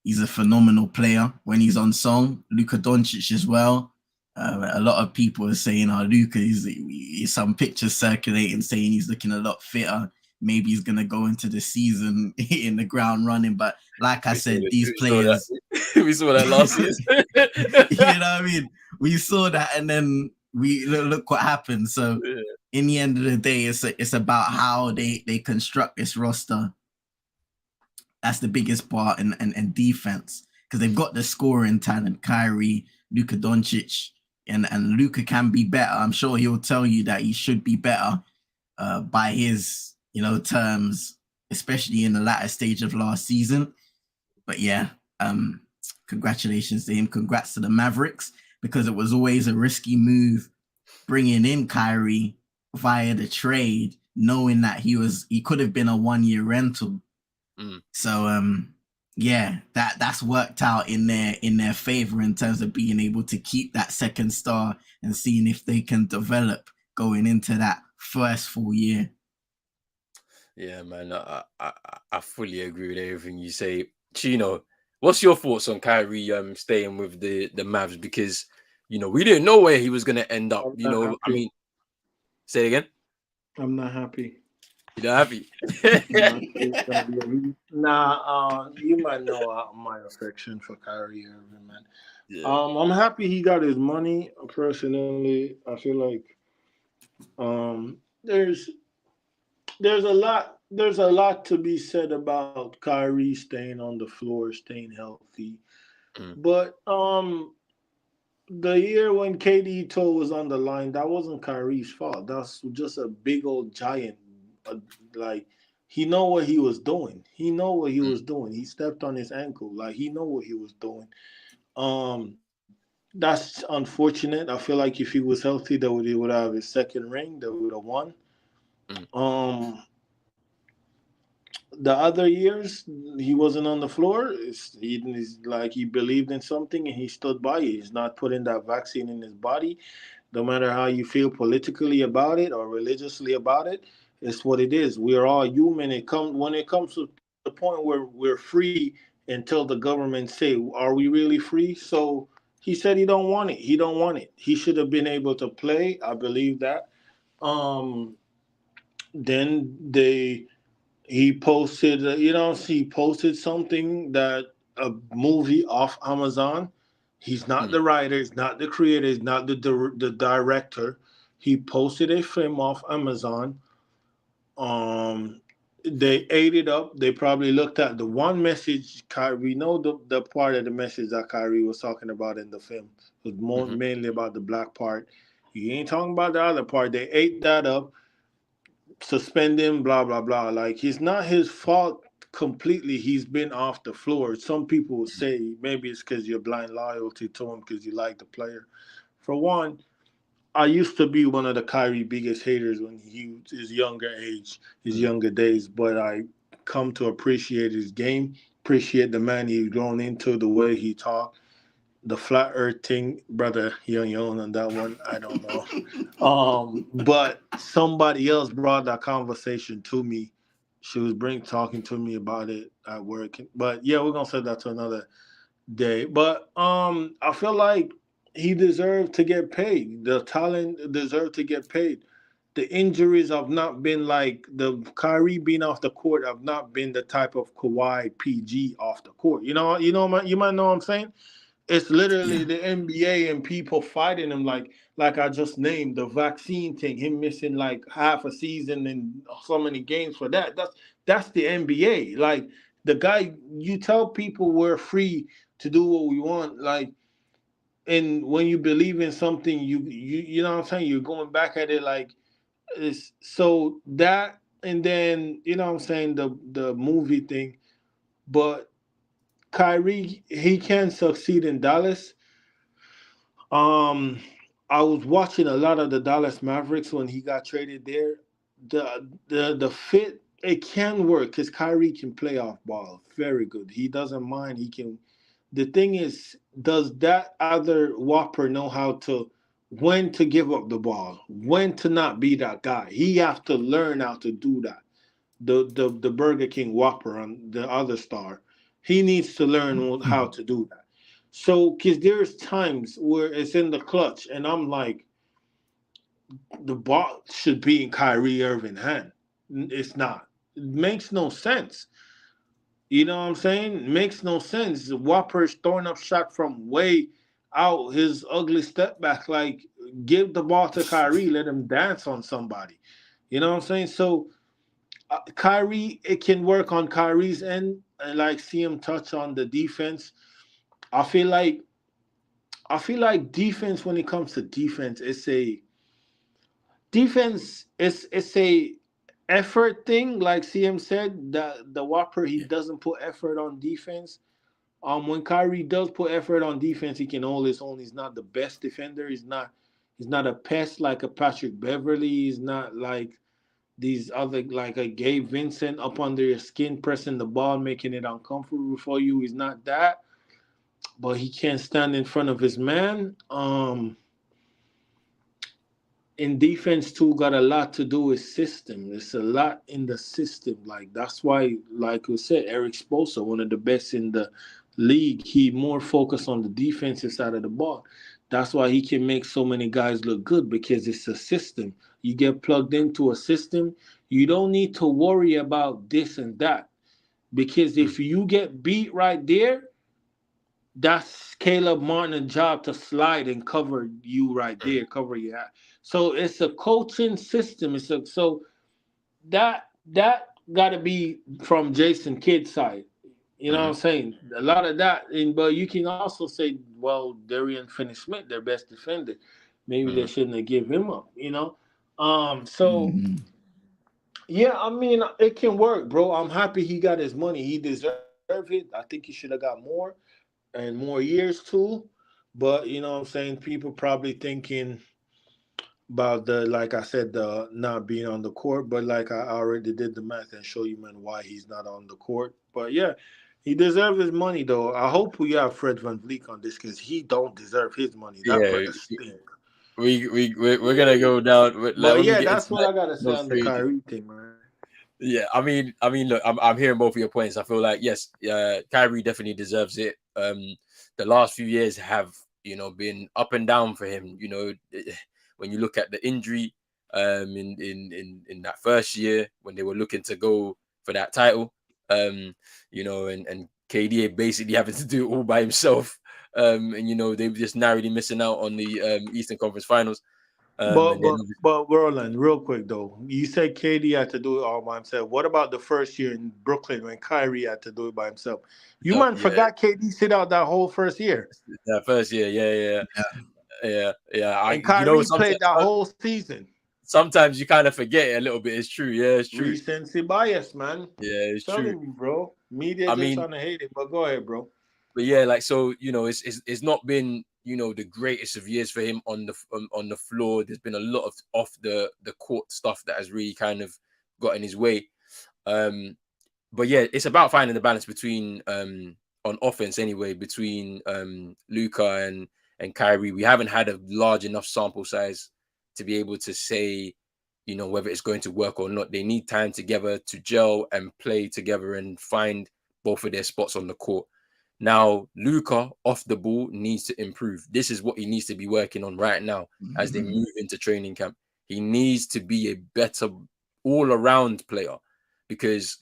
Speaker 3: He's a phenomenal player when he's on song. Luka Doncic as well. A lot of people are saying, Luka is some pictures circulating saying he's looking a lot fitter. Maybe he's going to go into the season in the ground running. But like I said, these players...
Speaker 1: we saw that last season.
Speaker 3: You know what I mean? We saw that and then we look what happened. So in the end of the day, it's about how they construct this roster. That's the biggest part, and defense, because they've got the scoring talent, Kyrie, Luka Doncic, and Luka can be better. I'm sure he'll tell you that he should be better by his, terms, especially in the latter stage of last season. But yeah, congratulations to him. Congrats to the Mavericks, because it was always a risky move bringing in Kyrie via the trade, knowing that he could have been a 1-year rental. So yeah, that's worked out in their favor in terms of being able to keep that second star and seeing if they can develop going into that first full year.
Speaker 1: Yeah, man, I fully agree with everything you say. Chino, what's your thoughts on Kyrie staying with the Mavs? Because we didn't know where he was going to end up. I mean, say it again.
Speaker 2: I'm not happy.
Speaker 1: You're not happy?
Speaker 2: You might know my affection for Kyrie Irving, man. Yeah. I'm happy he got his money. Personally, I feel like there's a lot to be said about Kyrie staying on the floor, staying healthy. But the year when KD toe was on the line, that wasn't Kyrie's fault. That's just a big old giant. Like, he know what he was doing. He He stepped on his ankle. Like, he know what he was doing. That's unfortunate. I feel like if he was healthy, he would have his second ring. They would have won. The other years, he wasn't on the floor. He's like he believed in something and he stood by it. He's not putting that vaccine in his body. No matter how you feel politically about it or religiously about it, it's what it is. We are all human. When it comes to the point where we're free until the government say, are we really free? So he said he don't want it. He don't want it. He should have been able to play. I believe that. Then he posted, he posted something that a movie off Amazon. He's not the writer, he's not the creator, he's not the director. He posted a film off Amazon. They ate it up. They probably looked at the one message Kyrie, the part of the message that Kyrie was talking about in the film. It was mainly about the black part. He ain't talking about the other part. They ate that up, suspend him, blah, blah, blah. Like, it's not his fault completely. He's been off the floor. Some people will say maybe it's because you're blind loyalty to him because you like the player. For one, I used to be one of the Kyrie biggest haters when his younger age, his younger days, but I come to appreciate his game, appreciate the man he's grown into, the way he talked. The flat earth thing, brother, you're on that one. I don't know. But somebody else brought that conversation to me. She was talking to me about it at work. But yeah, we're gonna set that to another day. But I feel like he deserved to get paid. The talent deserved to get paid. The injuries have not been like the Kyrie being off the court have not been the type of Kawhi PG off the court. You might know what I'm saying. It's literally the NBA and people fighting him like I just named the vaccine thing, him missing like half a season and so many games for that. That's the NBA. Like, the guy, you tell people we're free to do what we want, like, and when you believe in something, you know what I'm saying, you're going back at it like it's so that, and then you know what I'm saying, the movie thing, but Kyrie, he can succeed in Dallas. I was watching a lot of the Dallas Mavericks when he got traded there. The fit, it can work because Kyrie can play off ball very good. He doesn't mind. He can. The thing is, does that other Whopper know when to give up the ball, when to not be that guy? He has to learn how to do that. The Burger King Whopper on the other star. He needs to learn how to do that. So, because there's times where it's in the clutch, and I'm like, the ball should be in Kyrie Irving hand. It's not. It makes no sense. You know what I'm saying? It makes no sense. Whopper's throwing up shot from way out his ugly step back. Like, give the ball to Kyrie, let him dance on somebody. You know what I'm saying? So, Kyrie, it can work on Kyrie's end, and like see him touch on the defense. I feel like defense, when it comes to defense, it's a effort thing. Like CM said, the Whopper, he doesn't put effort on defense. When Kyrie does put effort on defense, he can hold his own. He's not the best defender. He's not a pest like a Patrick Beverly. He's not like these other, like a Gabe Vincent, up under your skin, pressing the ball, making it uncomfortable for you. He's not that, but he can't stand in front of his man. In defense too, got a lot to do with system. It's a lot in the system. Like, that's why, like we said, Eric Spoelstra, one of the best in the league, he more focused on the defensive side of the ball. That's why he can make so many guys look good, because it's a system. You get plugged into a system, you don't need to worry about this and that. Because if you get beat right there, that's Caleb Martin's job to slide and cover you right there, cover your hat. So it's a coaching system. So that got to be from Jason Kidd's side. You know what I'm saying? A lot of that, but you can also say, well, Darian Finney-Smith, their best defender, maybe they shouldn't have give him up. You know, so yeah, I mean, it can work, bro. I'm happy he got his money. He deserved it. I think he should have got more and more years too. But you know what I'm saying? People probably thinking about the, like I said, the not being on the court. But like I already did the math and show you, man, why he's not on the court. But yeah, he deserves his money though. I hope we have Fred VanVleet on this, because he don't deserve his money. That brother stink.
Speaker 1: We're gonna go down.
Speaker 2: But yeah, that's what I gotta say on the Kyrie thing, man.
Speaker 1: Yeah, I mean, look, I'm hearing both of your points. I feel like, yes, Kyrie definitely deserves it. The last few years have, been up and down for him. When you look at the injury, in that first year when they were looking to go for that title, and KD basically having to do it all by himself, and they were just narrowly missing out on the Eastern Conference Finals.
Speaker 2: But Roland, real quick though, you said KD had to do it all by himself. What about the first year in Brooklyn when Kyrie had to do it by himself? You forgot KD sit out that whole first year.
Speaker 1: That first year, yeah.
Speaker 2: And Kyrie played that whole season.
Speaker 1: Sometimes you kind of forget it a little bit. It's true. Yeah, it's true.
Speaker 2: Recency bias, man.
Speaker 1: Yeah, it's
Speaker 2: telling
Speaker 1: true.
Speaker 2: You, bro. Media just trying to hate it, but go ahead, bro.
Speaker 1: But yeah, like, so it's not been the greatest of years for him on the floor. There's been a lot of off the court stuff that has really kind of got in his way. But yeah, it's about finding the balance between on offense anyway, between Luka and Kyrie. We haven't had a large enough sample size to be able to say whether it's going to work or not. They need time together to gel and play together and find both of their spots on the court. Now, Luka off the ball needs to improve. This is what he needs to be working on right now as they move into training camp. He needs to be a better all-around player, because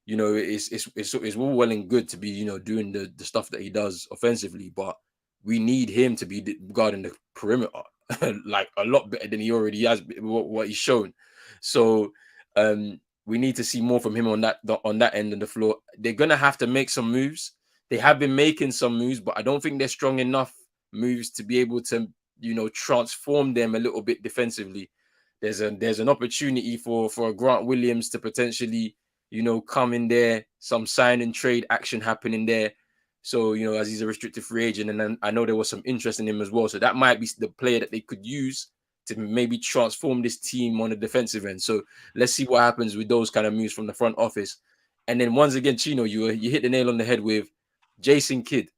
Speaker 1: it's all well and good to be doing the stuff that he does offensively, but we need him to be guarding the perimeter like a lot better than he already has, what he's shown. So we need to see more from him on that end of the floor. They're gonna have to make some moves. They have been making some moves, but I don't think they're strong enough moves to be able to, transform them a little bit defensively. There's an opportunity for a Grant Williams to potentially, come in there, some sign and trade action happening there. So, as he's a restricted free agent, and then I know there was some interest in him as well. So that might be the player that they could use to maybe transform this team on the defensive end. So let's see what happens with those kind of moves from the front office. And then once again, Chino, you hit the nail on the head with Jason Kidd.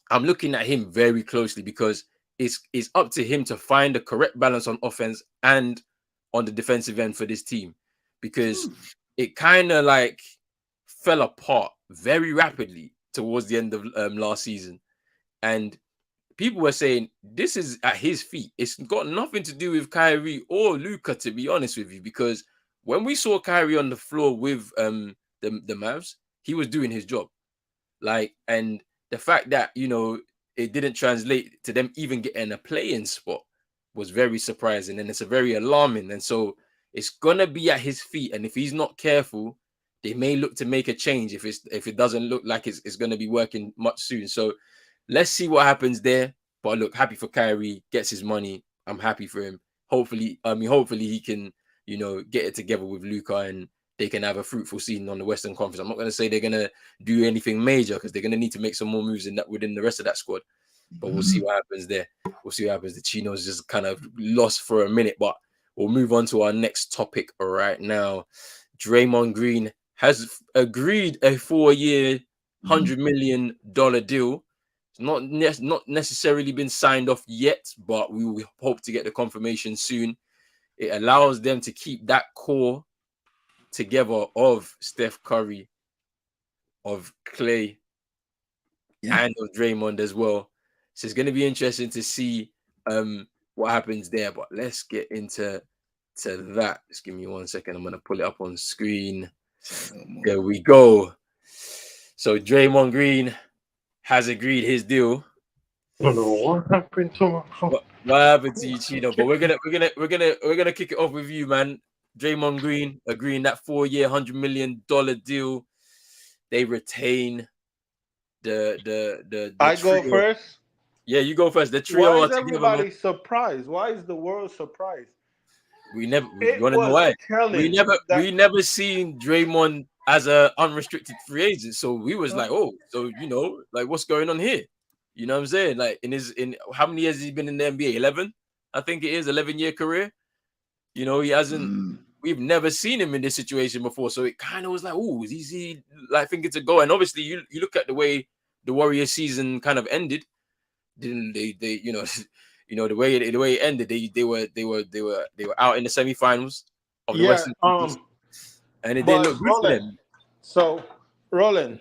Speaker 1: I'm looking at him very closely, because it's up to him to find the correct balance on offense and on the defensive end for this team, because it kind of like fell apart very rapidly towards the end of last season. And people were saying this is at his feet. It's got nothing to do with Kyrie or Luka, to be honest with you, because when we saw Kyrie on the floor with the Mavs, he was doing his job. Like, and the fact that, you know, it didn't translate to them even getting a play-in spot was very surprising, and it's a very alarming. And so it's gonna be at his feet, and if he's not careful, they may look to make a change if it doesn't look like it's gonna be working much soon. So let's see what happens there. But look, happy for Kyrie, gets his money. I'm happy for him. Hopefully he can, you know, get it together with Luka and they can have a fruitful season on the Western Conference. I'm not going to say they're going to do anything major because they're going to need to make some more moves within the rest of that squad. But we'll see what happens there. We'll see what happens. The Chinos just kind of lost for a minute, but we'll move on to our next topic right now. Draymond Green has agreed a 4-year, $100 million deal. It's not necessarily been signed off yet, but we will hope to get the confirmation soon. It allows them to keep that core together of Steph Curry, of Klay, and of Draymond as well. So it's going to be interesting to see what happens there. But let's get into that. Just give me 1 second. I'm going to pull it up on screen. There we go. So Draymond Green has agreed his deal.
Speaker 2: I don't know what happened to him.
Speaker 1: What happened to you, Chino? But we're gonna kick it off with you, man. Draymond Green agreeing that 4-year, $100 million deal. They retain the
Speaker 2: I
Speaker 1: trio.
Speaker 2: go first.
Speaker 1: Yeah, you go first. The trio.
Speaker 2: Why is everybody surprised? Why is the world surprised?
Speaker 1: You wanna know why? We never seen Draymond as a unrestricted free agent. So we was like, oh, so you know, like what's going on here? You know what I'm saying? Like in how many years has he been in the NBA? 11, I think it is, 11-year career. You know, he hasn't. We've never seen him in this situation before, so it kind of was like, oh, is he like thinking to go? And obviously, you look at the way the Warriors season kind of ended. Didn't they? You know the way it ended. They were out in the semifinals of the Western Conference, and it didn't look good for them.
Speaker 2: So, Roland.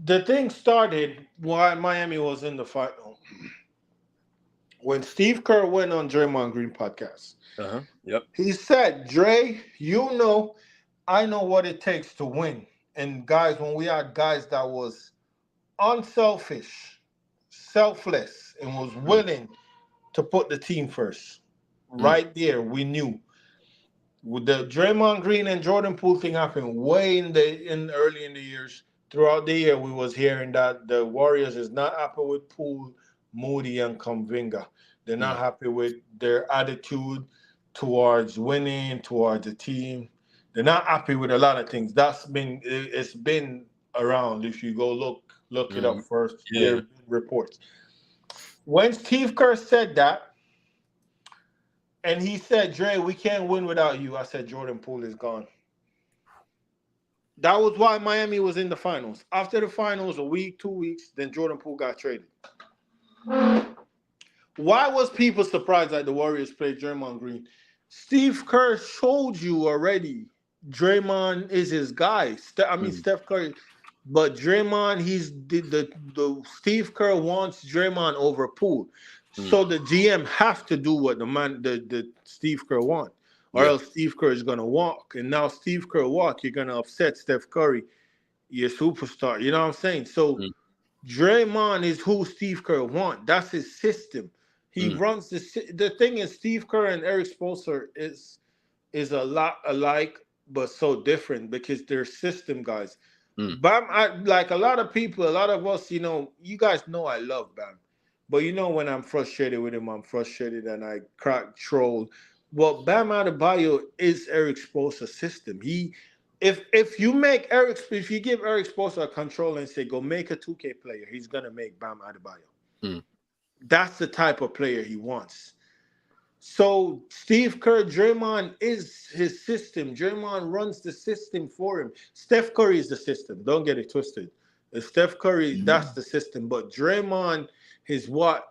Speaker 2: The thing started while Miami was in the final. When Steve Kerr went on Draymond Green podcast,
Speaker 1: Yep.
Speaker 2: He said, Dre, you know, I know what it takes to win. And guys, when we had guys that was unselfish, selfless, and was willing to put the team first, right there, we knew. With the Draymond Green and Jordan Poole thing happened way early in the years. Throughout the year, we was hearing that the Warriors is not happy with Poole, Moody, and Kuminga. They're not happy with their attitude towards winning, towards the team. They're not happy with a lot of things. It's been around. If you go look it up first, their reports. When Steve Kerr said that, and he said, Dre, we can't win without you, I said, Jordan Poole is gone. That was why Miami was in the finals. After the finals, a week, 2 weeks, then Jordan Poole got traded. Why was people surprised that the Warriors played Draymond Green? Steve Kerr showed you already. Draymond is his guy. Steph Curry. But Draymond, the Steve Kerr wants Draymond over Poole. So the GM have to do what the Steve Kerr want. Or else Steve Kerr is going to walk. And now Steve Kerr walk, you're going to upset Steph Curry, your superstar. You know what I'm saying? So Draymond is who Steve Kerr want. That's his system. He runs the thing is Steve Kerr and Eric Spoelstra is a lot alike, but so different because they're system guys. Bam, like a lot of people, a lot of us, you know, you guys know I love Bam. But you know when I'm frustrated with him, I'm frustrated and I crack troll. Well, Bam Adebayo is Eric Spoelstra's system. If you give Eric Spoelstra a control and say, go make a 2K player, he's going to make Bam Adebayo. That's the type of player he wants. So Steve Kerr, Draymond is his system. Draymond runs the system for him. Steph Curry is the system. Don't get it twisted. If Steph Curry, that's the system. But Draymond is what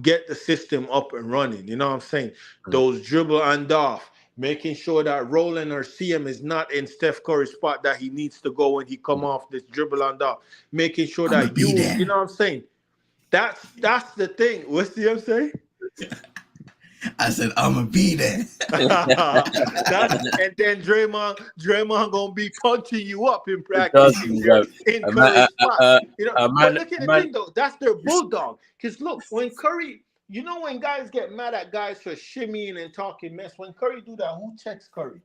Speaker 2: get the system up and running. You know what I'm saying? Those dribble and off, making sure that Roland or CM is not in Steph Curry's spot that he needs to go when he come off this dribble and that, making sure
Speaker 3: I'ma
Speaker 2: that
Speaker 3: be there.
Speaker 2: you know what I'm saying? That's the thing. What's CM saying?
Speaker 3: I said, I'ma be there.
Speaker 2: And then Draymond gonna be punching you up in practice in Curry's spot. You know, but look at the thing though, that's their bulldog. Because look, when Curry, you know, when guys get mad at guys for shimmying and talking mess, when Curry do that, who checks Curry?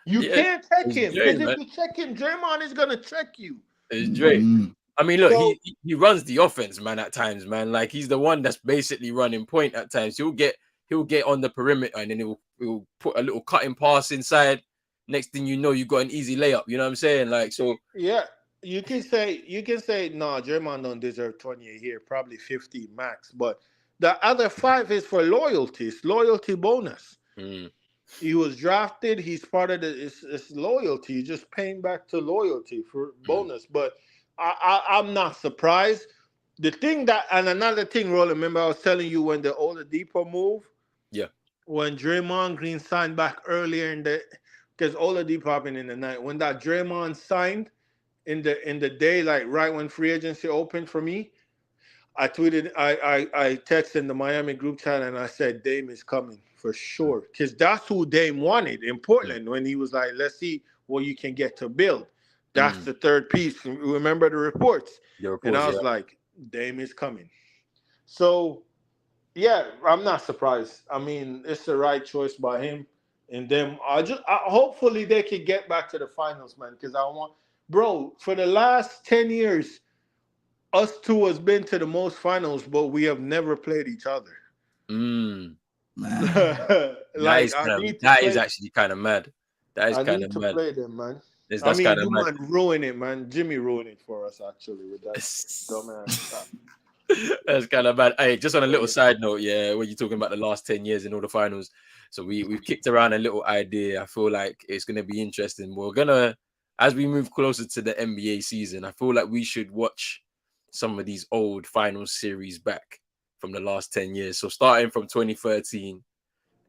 Speaker 2: You can't check him, because if you check him, Draymond is gonna check you.
Speaker 1: It's Dre. I mean, look, he runs the offense, man, at times, man. Like, he's the one that's basically running point at times. He'll get on the perimeter and then he'll put a little cutting pass inside. Next thing you know, you got an easy layup. You know what I'm saying? Like, so
Speaker 2: yeah, you can say no, Draymond don't deserve 20 a year, probably 50 max. But the other 5 is for loyalty. It's loyalty bonus. He was drafted. He's part of it's loyalty. You're just paying back to loyalty for bonus. But I'm not surprised. The thing that, and another thing, Roland, remember I was telling you when the Oladipo move?
Speaker 1: Yeah.
Speaker 2: When Draymond Green signed back earlier because Oladipo happened in the night. When that Draymond signed in the day, like right when free agency opened for me, I tweeted, I texted the Miami group chat and I said, Dame is coming for sure. Because that's who Dame wanted in Portland when he was like, let's see what you can get to build. That's the third piece. Remember the reports? And I was like, Dame is coming. So, yeah, I'm not surprised. I mean, it's the right choice by him and them. Hopefully they can get back to the finals, man. Because for the last 10 years, us two has been to the most finals, but we have never played each other.
Speaker 1: That is actually kind of mad. That is kind of mad.
Speaker 2: I need to play them, man.
Speaker 1: That's kind of mad.
Speaker 2: Man ruined it, man. Jimmy ruined it for us, actually, with that dumbass stuff.
Speaker 1: That's kind of bad. Hey, just on a little side note, yeah, when you're talking about the last 10 years in all the finals, so we've kicked around a little idea. I feel like it's gonna be interesting. We're gonna, as we move closer to the NBA season, I feel like we should watch some of these old final series back from the last 10 years. So starting from 2013,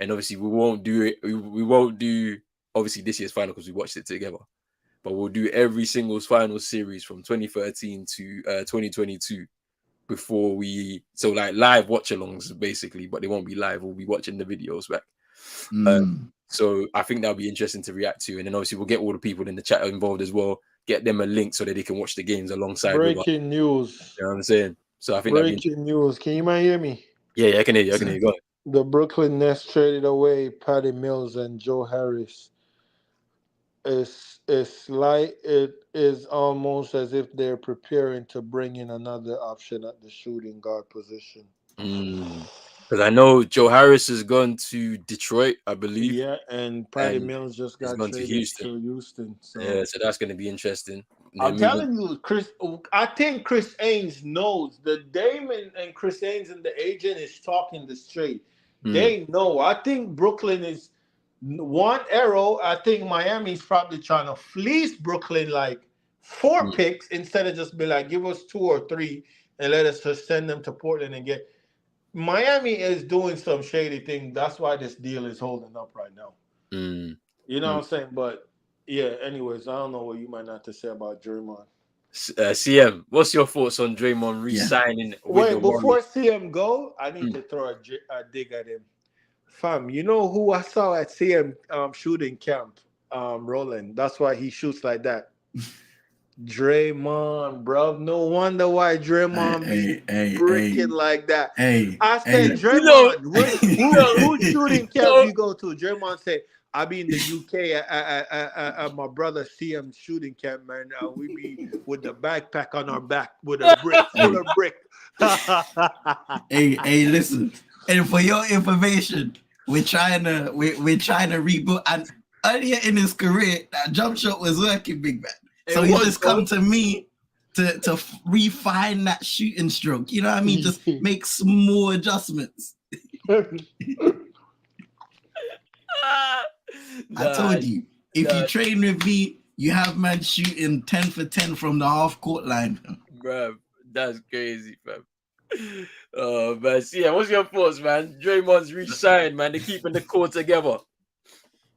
Speaker 1: and obviously we won't do it. We won't do obviously this year's final because we watched it together, but we'll do every single final series from 2013 to 2022. Before so like live watch-alongs basically, but they won't be live. We'll be watching the videos back. So I think that'll be interesting to react to, and then obviously we'll get all the people in the chat involved as well. Get them a link so that they can watch the games alongside.
Speaker 2: Breaking news.
Speaker 1: You know what I'm saying? So I think
Speaker 2: breaking news. Can you hear me?
Speaker 1: Yeah, I can hear you. I can hear you. Go ahead.
Speaker 2: The Brooklyn Nets traded away Patty Mills and Joe Harris. It's like it is almost as if they're preparing to bring in another option at the shooting guard position.
Speaker 1: Because I know Joe Harris has gone to Detroit, I believe.
Speaker 2: Yeah, and Patty Mills just got traded to Houston. So.
Speaker 1: Yeah, so that's going to be interesting.
Speaker 2: I'm telling you, I think Chris Haynes knows. The Damon and Chris Haynes and the agent is talking this straight. They know. I think Brooklyn is one arrow. I think Miami's probably trying to fleece Brooklyn like 4 picks instead of just be like, give us 2 or 3 and let us just send them to Portland and get. Miami is doing some shady thing. That's why this deal is holding up right now. You know what I'm saying? But yeah, anyways, I don't know what you might have to say about Draymond.
Speaker 1: CM, what's your thoughts on Draymond re-signing?
Speaker 2: Wait, before CM go, I need to throw a dig at him. Fam, you know who I saw at CM shooting camp? Roland. That's why he shoots like that. Draymond, bro. No wonder why Draymond be breaking like that. I said, Draymond, who shooting camp you go to? Draymond said, I be in the UK at my brother CM shooting camp, man. We be with the backpack on our back with a brick full of brick.
Speaker 3: hey, listen. And for your information, we're trying to reboot. And earlier in his career, that jump shot was working, big man. So he just come to me to refine that shooting stroke. You know what I mean? Just make small adjustments. I told you, if you train with me, you have man shooting 10 for 10 from the half court line.
Speaker 1: Bro, that's crazy, fam. Oh, man. Yeah, what's your thoughts, man? Draymond's re-signed, man. They're keeping the core together.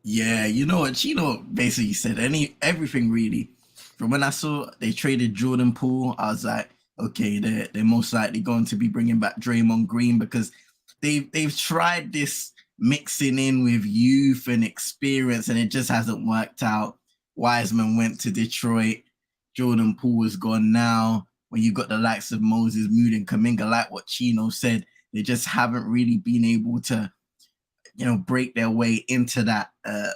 Speaker 3: Yeah, you know what Chino basically said everything really. From when I saw they traded Jordan Poole, I was like, okay, they're most likely going to be bringing back Draymond Green because they've tried this mixing in with youth and experience and it just hasn't worked out. Wiseman went to Detroit, Jordan Poole is gone now. When you got the likes of Moses Moody and Kuminga, like what Chino said, they just haven't really been able to break their way into that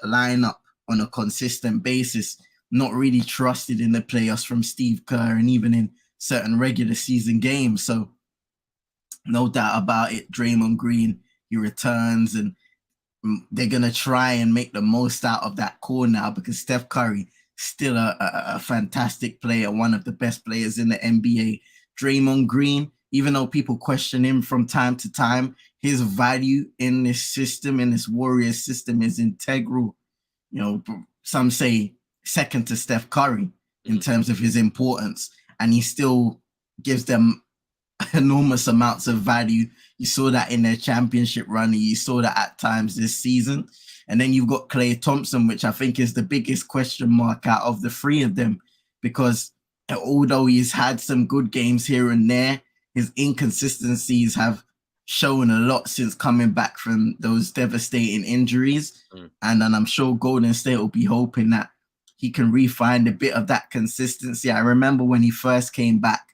Speaker 3: lineup on a consistent basis. Not really trusted in the playoffs from Steve Kerr and even in certain regular season games. So no doubt about it, Draymond Green, he returns and they're going to try and make the most out of that core now because Steph Curry, still a fantastic player, one of the best players in the NBA. Draymond Green, even though people question him from time to time, his value in this system, in this Warriors system, is integral. Some say second to Steph Curry in terms of his importance, and he still gives them enormous amounts of value. You saw that in their championship run. You saw that at times this season. And then you've got Klay Thompson, which I think is the biggest question mark out of the three of them, because although he's had some good games here and there, his inconsistencies have shown a lot since coming back from those devastating injuries. And I'm sure Golden State will be hoping that he can refine a bit of that consistency. I remember when he first came back,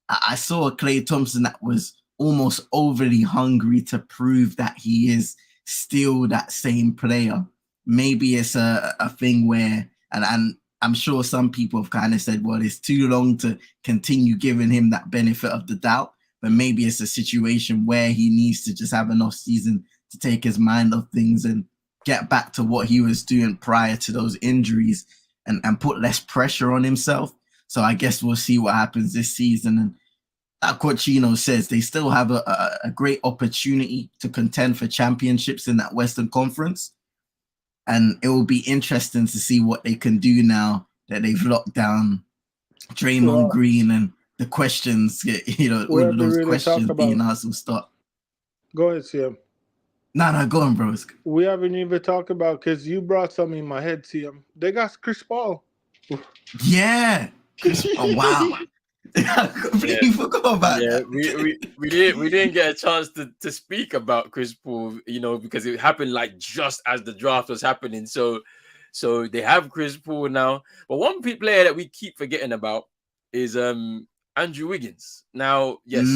Speaker 3: I saw a Klay Thompson that was almost overly hungry to prove that he is still that same player. Maybe it's a thing where, and I'm sure some people have kind of said, well, it's too long to continue giving him that benefit of the doubt. But maybe it's a situation where he needs to just have an off season to take his mind off things and get back to what he was doing prior to those injuries and put less pressure on himself. So I guess we'll see what happens this season. And like what Chino says, they still have a great opportunity to contend for championships in that Western Conference. And it will be interesting to see what they can do now that they've locked down Draymond Green and the questions, all of those questions being asked will stop.
Speaker 2: Go ahead, CM.
Speaker 3: No, go on, bros.
Speaker 2: We haven't even talked about, because you brought something in my head, CM. They got Chris Paul.
Speaker 3: Yeah. Oh, wow. I completely forgot about that.
Speaker 1: We didn't get a chance to speak about Chris Paul, because it happened like just as the draft was happening. So they have Chris Paul now. But one player that we keep forgetting about is Andrew Wiggins. Now, yes,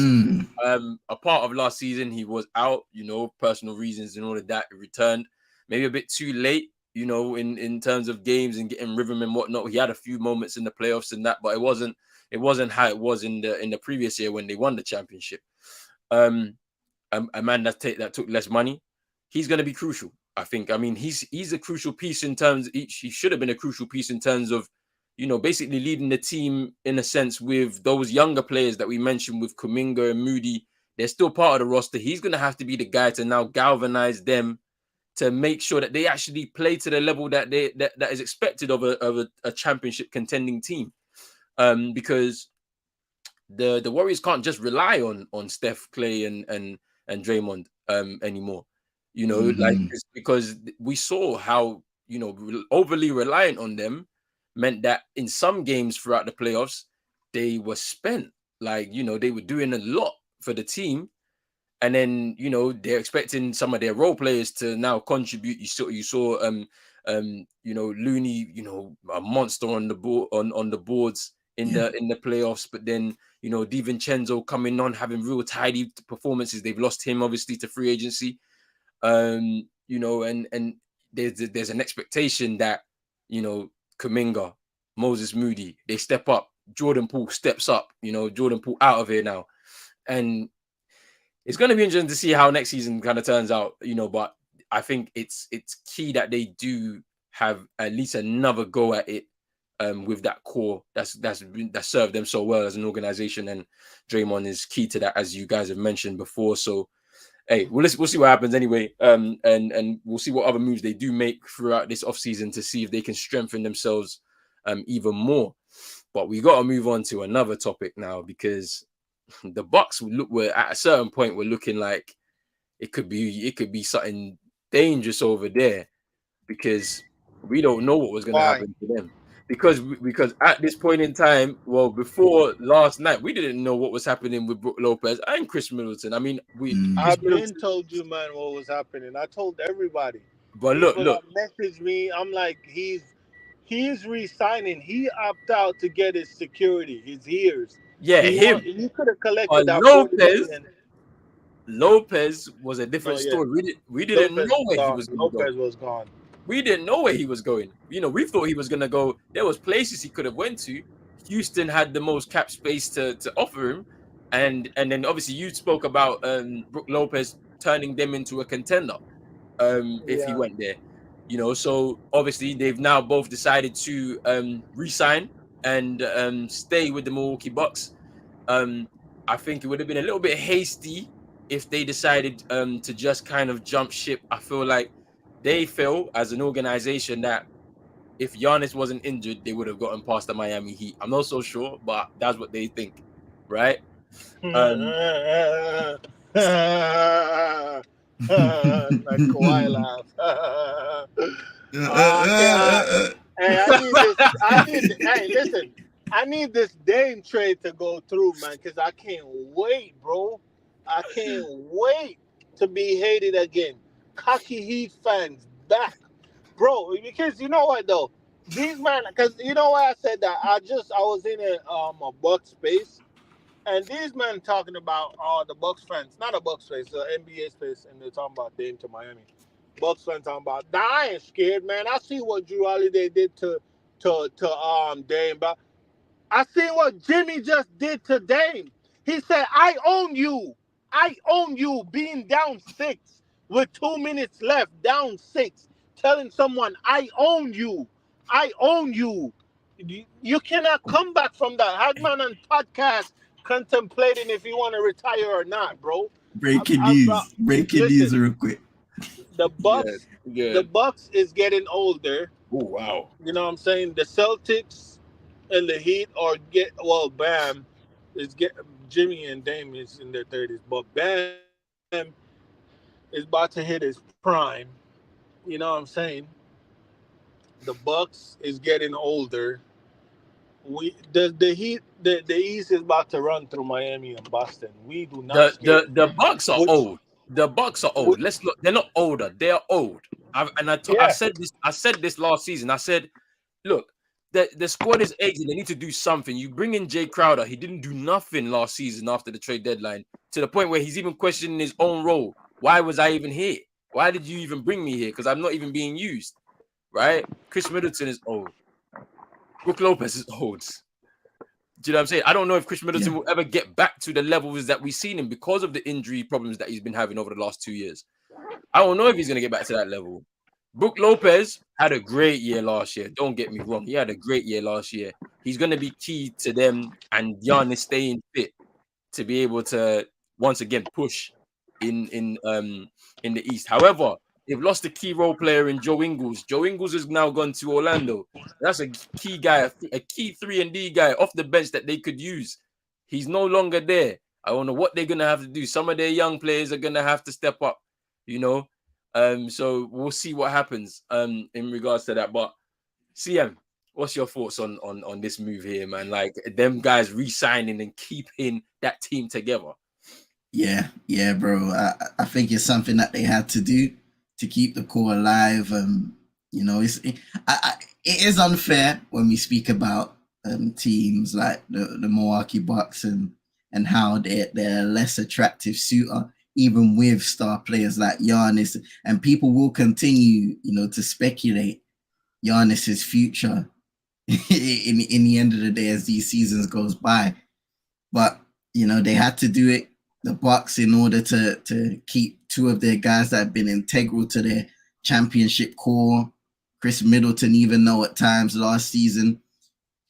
Speaker 1: a part of last season he was out, personal reasons and all of that. He returned maybe a bit too late, in terms of games and getting rhythm and whatnot. He had a few moments in the playoffs and that, but it wasn't how it was in the previous year when they won the championship. A man that took less money, he's going to be crucial, I think. I mean, he's a crucial piece in terms. He should have been a crucial piece in terms of, basically leading the team in a sense with those younger players that we mentioned with Kuminga and Moody. They're still part of the roster. He's going to have to be the guy to now galvanize them to make sure that they actually play to the level that that is expected of a championship contending team. Because the Warriors can't just rely on Steph, Klay, and Draymond anymore. Like it's because we saw how overly reliant on them meant that in some games throughout the playoffs they were spent. Like they were doing a lot for the team, and then they're expecting some of their role players to now contribute. You saw Looney, a monster on the board on the boards in the playoffs, but then DiVincenzo coming on, having real tidy performances. They've lost him obviously to free agency, and there's an expectation that Kuminga, Moses Moody, they step up. Jordan Poole steps up. Jordan Poole out of here now, and it's going to be interesting to see how next season kind of turns out. But I think it's key that they do have at least another go at it. With that core that served them so well as an organization, and Draymond is key to that, as you guys have mentioned before. So, hey, we'll see what happens anyway, and we'll see what other moves they do make throughout this offseason to see if they can strengthen themselves even more. But we got to move on to another topic now, because the Bucks were at a certain point we're looking like it could be something dangerous over there. because we don't know what was going to
Speaker 2: Why?
Speaker 1: happen to them. Because at this point in time, well, before last night, we didn't know what was happening with Brook Lopez and Chris Middleton. I mean, Chris
Speaker 2: I've been
Speaker 1: Middleton,
Speaker 2: told you, man, what was happening. I told everybody.
Speaker 1: but
Speaker 2: People
Speaker 1: look,
Speaker 2: that message me, I'm like, he's resigning. He opted out to get his security, his ears.
Speaker 1: yeah, him.
Speaker 2: He could have collected that 40
Speaker 1: Lopez
Speaker 2: million.
Speaker 1: was a different
Speaker 2: No, yeah.
Speaker 1: story. We didn't
Speaker 2: Lopez
Speaker 1: know
Speaker 2: was
Speaker 1: where he
Speaker 2: gone.
Speaker 1: was going to go.
Speaker 2: Lopez was gone.
Speaker 1: We didn't know where he was going. You know, we thought he was going to go. There was places he could have went to. Houston had the most cap space to offer him, and then obviously you spoke about Brook Lopez turning them into a contender if he
Speaker 2: Yeah.
Speaker 1: went there. You know, so obviously they've now both decided to re-sign and stay with the Milwaukee Bucks. I think it would have been a little bit hasty if they decided to just kind of jump ship. I feel like they feel as an organization that if Giannis wasn't injured, they would have gotten past the Miami Heat. I'm not so sure, but that's what they think, right?
Speaker 2: Like Kawhi laugh. Hey, listen. I need this Dame trade to go through, man, because I can't wait, bro. I can't wait to be hated again. Cocky Heat fans back, bro. Because you know what though, these man. Because you know why I said that. I was in a Bucks space, and these men talking about the Bucks fans, not a Bucks space, the NBA space, and they're talking about Dame to Miami. Bucks fans talking about, nah, I ain't scared, man. I see what Drew Holiday did to Dame, but I see what Jimmy just did to Dame. He said, I own you. I own you being down 6 with 2 minutes left, down 6, telling someone, I own you. I own you. You cannot come back from that. Hadman on podcast contemplating if you want to retire or not, bro.
Speaker 3: Breaking news real quick.
Speaker 2: The Bucks, the Bucks is getting older.
Speaker 1: Oh, wow.
Speaker 2: You know what I'm saying? The Celtics and the Heat Bam Jimmy and Dame is in their 30s, but Bam is about to hit his prime. You know what I'm saying? The Bucks is getting older. The Heat, the East is about to run through Miami and Boston. We do not.
Speaker 1: The Bucks are old. The Bucks are old. Let's look. They're not older. They are old. I said this. I said this last season. I said, look, the squad is aging. They need to do something. You bring in Jay Crowder. He didn't do nothing last season after the trade deadline, to the point where he's even questioning his own role. Why was I even here? Why did you even bring me here? Because I'm not even being used, right? Chris Middleton is old. Brook Lopez is old. Do you know what I'm saying? I don't know if Chris Middleton will ever get back to the levels that we've seen him because of the injury problems that he's been having over the last 2 years. I don't know if he's going to get back to that level. Brook Lopez had a great year last year. Don't get me wrong. He had a great year last year. He's going to be key to them and Giannis staying fit to be able to once again push in the East. However, they've lost a key role player in Joe Ingles. Joe Ingles has now gone to Orlando. That's a key guy, a key 3-and-D guy off the bench that they could use. He's no longer there. I don't know what they're going to have to do. Some of their young players are going to have to step up, you know. So we'll see what happens in regards to that. But CM, what's your thoughts on this move here, man? Like them guys re-signing and keeping that team together.
Speaker 3: Yeah, bro. I think it's something that they had to do to keep the core alive. You know, it is unfair when we speak about teams like the Milwaukee Bucks and how they're a less attractive suitor, even with star players like Giannis. And people will continue, you know, to speculate Giannis's future in the end of the day as these seasons goes by. But, you know, they had to do it. The Bucks, in order to keep two of their guys that have been integral to their championship core. Chris Middleton, even though at times last season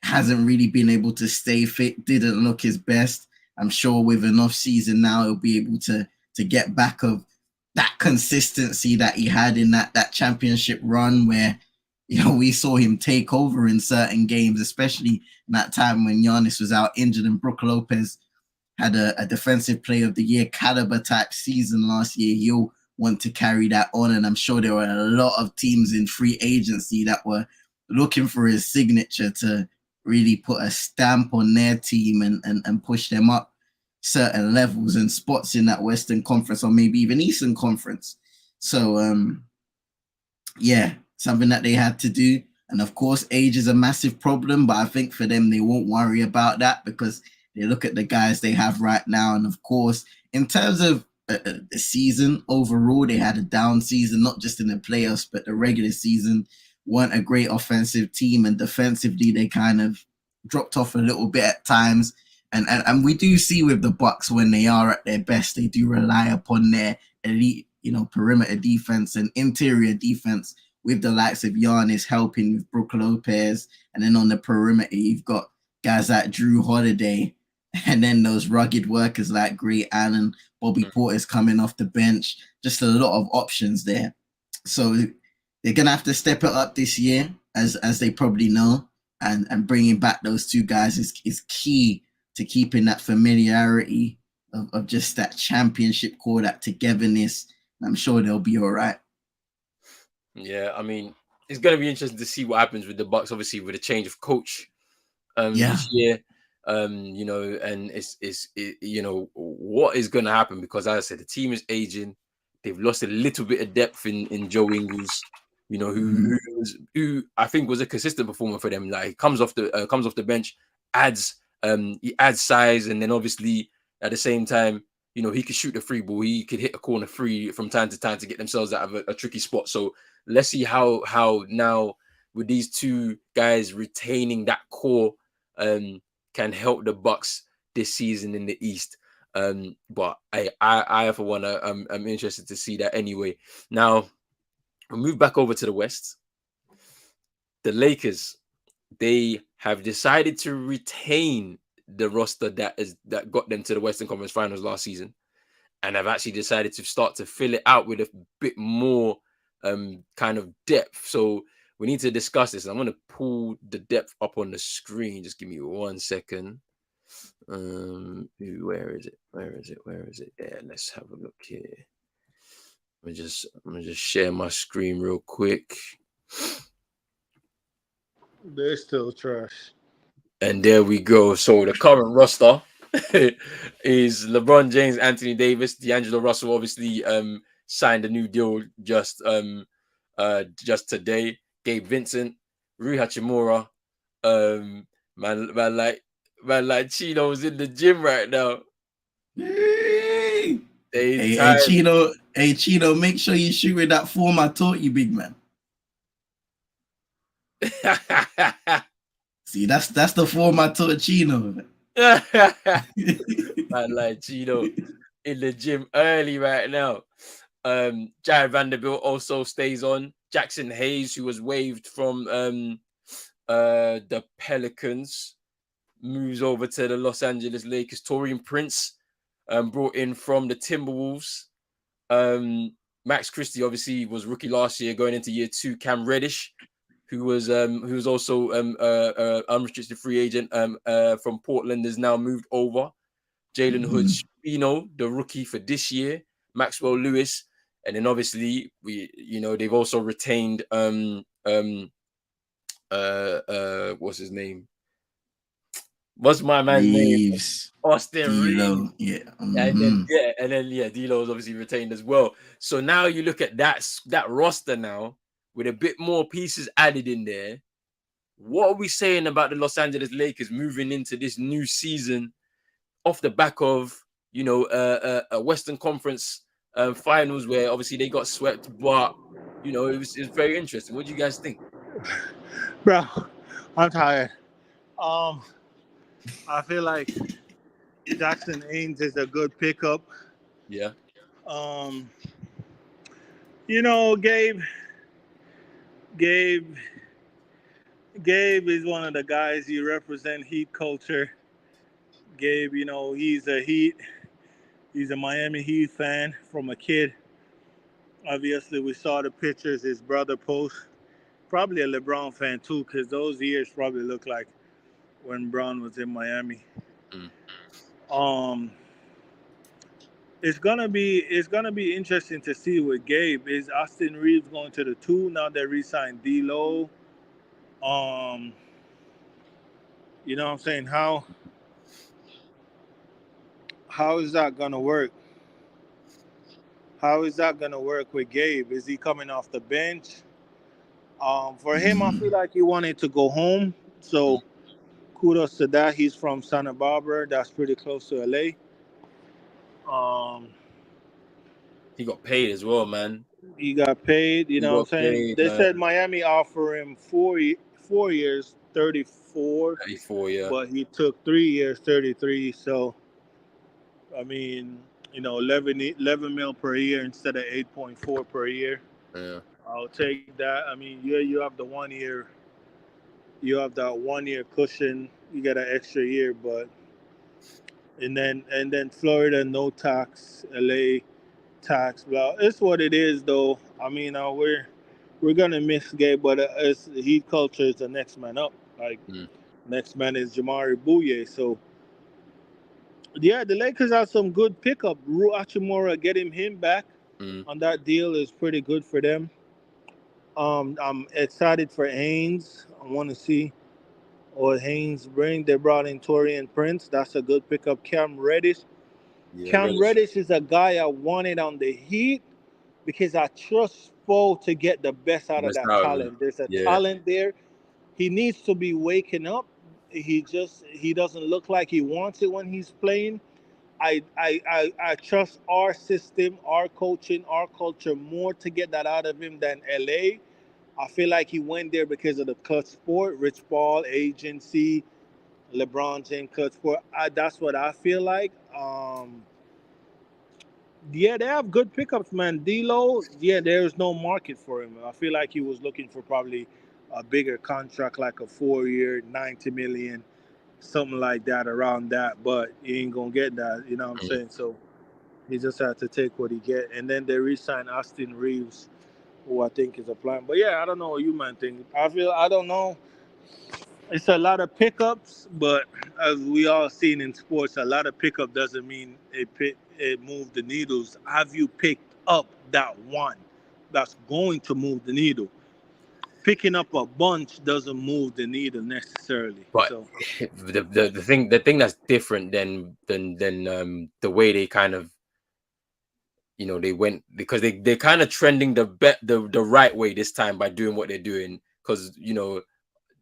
Speaker 3: hasn't really been able to stay fit, didn't look his best. I'm sure with an off season now, he'll be able to get back of that consistency that he had in that championship run where, you know, we saw him take over in certain games, especially in that time when Giannis was out injured and Brook Lopez had a defensive player of the year caliber type season last year. He'll want to carry that on. And I'm sure there were a lot of teams in free agency that were looking for his signature to really put a stamp on their team and push them up certain levels and spots in that Western Conference or maybe even Eastern Conference. So, yeah, something that they had to do. And of course, age is a massive problem, but I think for them, they won't worry about that because they look at the guys they have right now. And of course, in terms of the season overall, they had a down season, not just in the playoffs, but the regular season weren't a great offensive team. And defensively, they kind of dropped off a little bit at times. And we do see with the Bucks when they are at their best, they do rely upon their elite, perimeter defense and interior defense with the likes of Giannis helping with Brook Lopez. And then on the perimeter, you've got guys like Drew Holiday and then those rugged workers like Grey Allen, Bobby Portis coming off the bench. Just a lot of options there. So they're going to have to step it up this year, as they probably know. And bringing back those two guys is key to keeping that familiarity of just that championship core, that togetherness. I'm sure they'll be all right.
Speaker 1: Yeah, I mean, it's going to be interesting to see what happens with the Bucks, obviously, with a change of coach this year. And it's what is going to happen, because as I said, the team is aging. They've lost a little bit of depth in Joe Ingles, who I think was a consistent performer for them. Like, comes off the bench, he adds size, and then obviously at the same time, he could shoot the free ball. He could hit a corner free from time to time to get themselves out of a tricky spot. So let's see how now with these two guys retaining that core can help the Bucks this season in the East. But I for one, I'm interested to see that anyway. Now we'll move back over to the West. The Lakers, they have decided to retain the roster that got them to the Western Conference Finals last season, and have actually decided to start to fill it out with a bit more kind of depth. So we need to discuss this. I'm going to pull the depth up on the screen. Just give me 1 second. Where is it? Yeah, let's have a look here. I'm gonna just share my screen real quick.
Speaker 2: They're still trash.
Speaker 1: And there we go. So the current roster is LeBron James, Anthony Davis, D'Angelo Russell obviously signed a new deal just today. Gabe Vincent, Rui Hachimura, man like Chino's in the gym right now.
Speaker 3: Hey Chino, make sure you shoot with that form I taught you, big man. See, that's the form I taught Chino.
Speaker 1: Man like Chino in the gym early right now. Jared Vanderbilt also stays on. Jackson Hayes, who was waived from the Pelicans, moves over to the Los Angeles Lakers. Taurean Prince, brought in from the Timberwolves. Max Christie obviously was rookie last year, going into year 2. Cam Reddish, who was also unrestricted free agent from Portland, is now moved over. Jalen Hood-Schifino, the rookie for this year. Maxwell Lewis, and then obviously they've also retained what's his name? What's my man's name? Austin Reeves.
Speaker 3: Yeah.
Speaker 1: And then D'Lo is obviously retained as well. So now you look at that roster now with a bit more pieces added in there. What are we saying about the Los Angeles Lakers moving into this new season off the back of a Western Conference Finals where obviously they got swept, but it was very interesting. What do you guys think?
Speaker 2: Bro, I'm tired. I feel like Jackson Hayes is a good pickup.
Speaker 1: Yeah.
Speaker 2: Gabe is one of the guys you represent Heat culture. Gabe, he's a Miami Heat fan from a kid. Obviously, we saw the pictures his brother post. Probably a LeBron fan too, because those years probably look like when Bron was in Miami. it's gonna be interesting to see with Gabe. Is Austin Reeves going to the 2 now? They re-signed D'Lo. You know what I'm saying? How is that gonna work? How is that gonna work with Gabe? Is he coming off the bench? For him, I feel like he wanted to go home. So kudos to that. He's from Santa Barbara. That's pretty close to LA.
Speaker 1: He got paid as well, man.
Speaker 2: He got paid. You
Speaker 1: He
Speaker 2: know what I'm
Speaker 1: got
Speaker 2: saying?
Speaker 1: paid,
Speaker 2: They
Speaker 1: man.
Speaker 2: said Miami offered him 4 years, 34,
Speaker 1: 34, yeah.
Speaker 2: but he took 3 years, 33. So, I mean, 11 mil per year instead of 8.4 per year.
Speaker 1: Yeah.
Speaker 2: I'll take that. I mean, you have the 1 year, you have that 1 year cushion. You get an extra year, but and then Florida no tax, LA tax. Blah. It's what it is, though. I mean, we're gonna miss Gabe, but it's Heat culture is the next man up. Like next man is Jamari Bouye. So yeah, the Lakers have some good pickup. Ru Achimura, getting him back on that deal is pretty good for them. I'm excited for Haynes. I want to see what Haynes bring. They brought in Torian Prince. That's a good pickup. Cam Reddish.
Speaker 1: Yeah,
Speaker 2: Cam Reddish is a guy I wanted on the Heat because I trust Spo to get the best out of that talent. There's a talent there. He needs to be waking up. He doesn't look like he wants it when he's playing. I trust our system, our coaching, our culture more to get that out of him than LA. I feel like he went there because of the clutch sport, Rich Paul, agency, LeBron James, clutch sport. That's what I feel like. Yeah, they have good pickups, man. D'Lo, yeah, there's no market for him. I feel like he was looking for probably a bigger contract, like a 4-year, $90 million, something like that, around that. But he ain't gonna get that. You know what I'm saying? So he just had to take what he get. And then they re-signed Austin Reeves, who I think is a plan. But yeah, I don't know what you man think. I don't know. It's a lot of pickups, but as we all seen in sports, a lot of pickup doesn't mean it moved the needles. Have you picked up that one that's going to move the needle? Picking up a bunch doesn't move the needle necessarily.
Speaker 1: But
Speaker 2: so,
Speaker 1: the thing that's different than the way they kind of, they went, because they're kind of trending the right way this time by doing what they're doing, because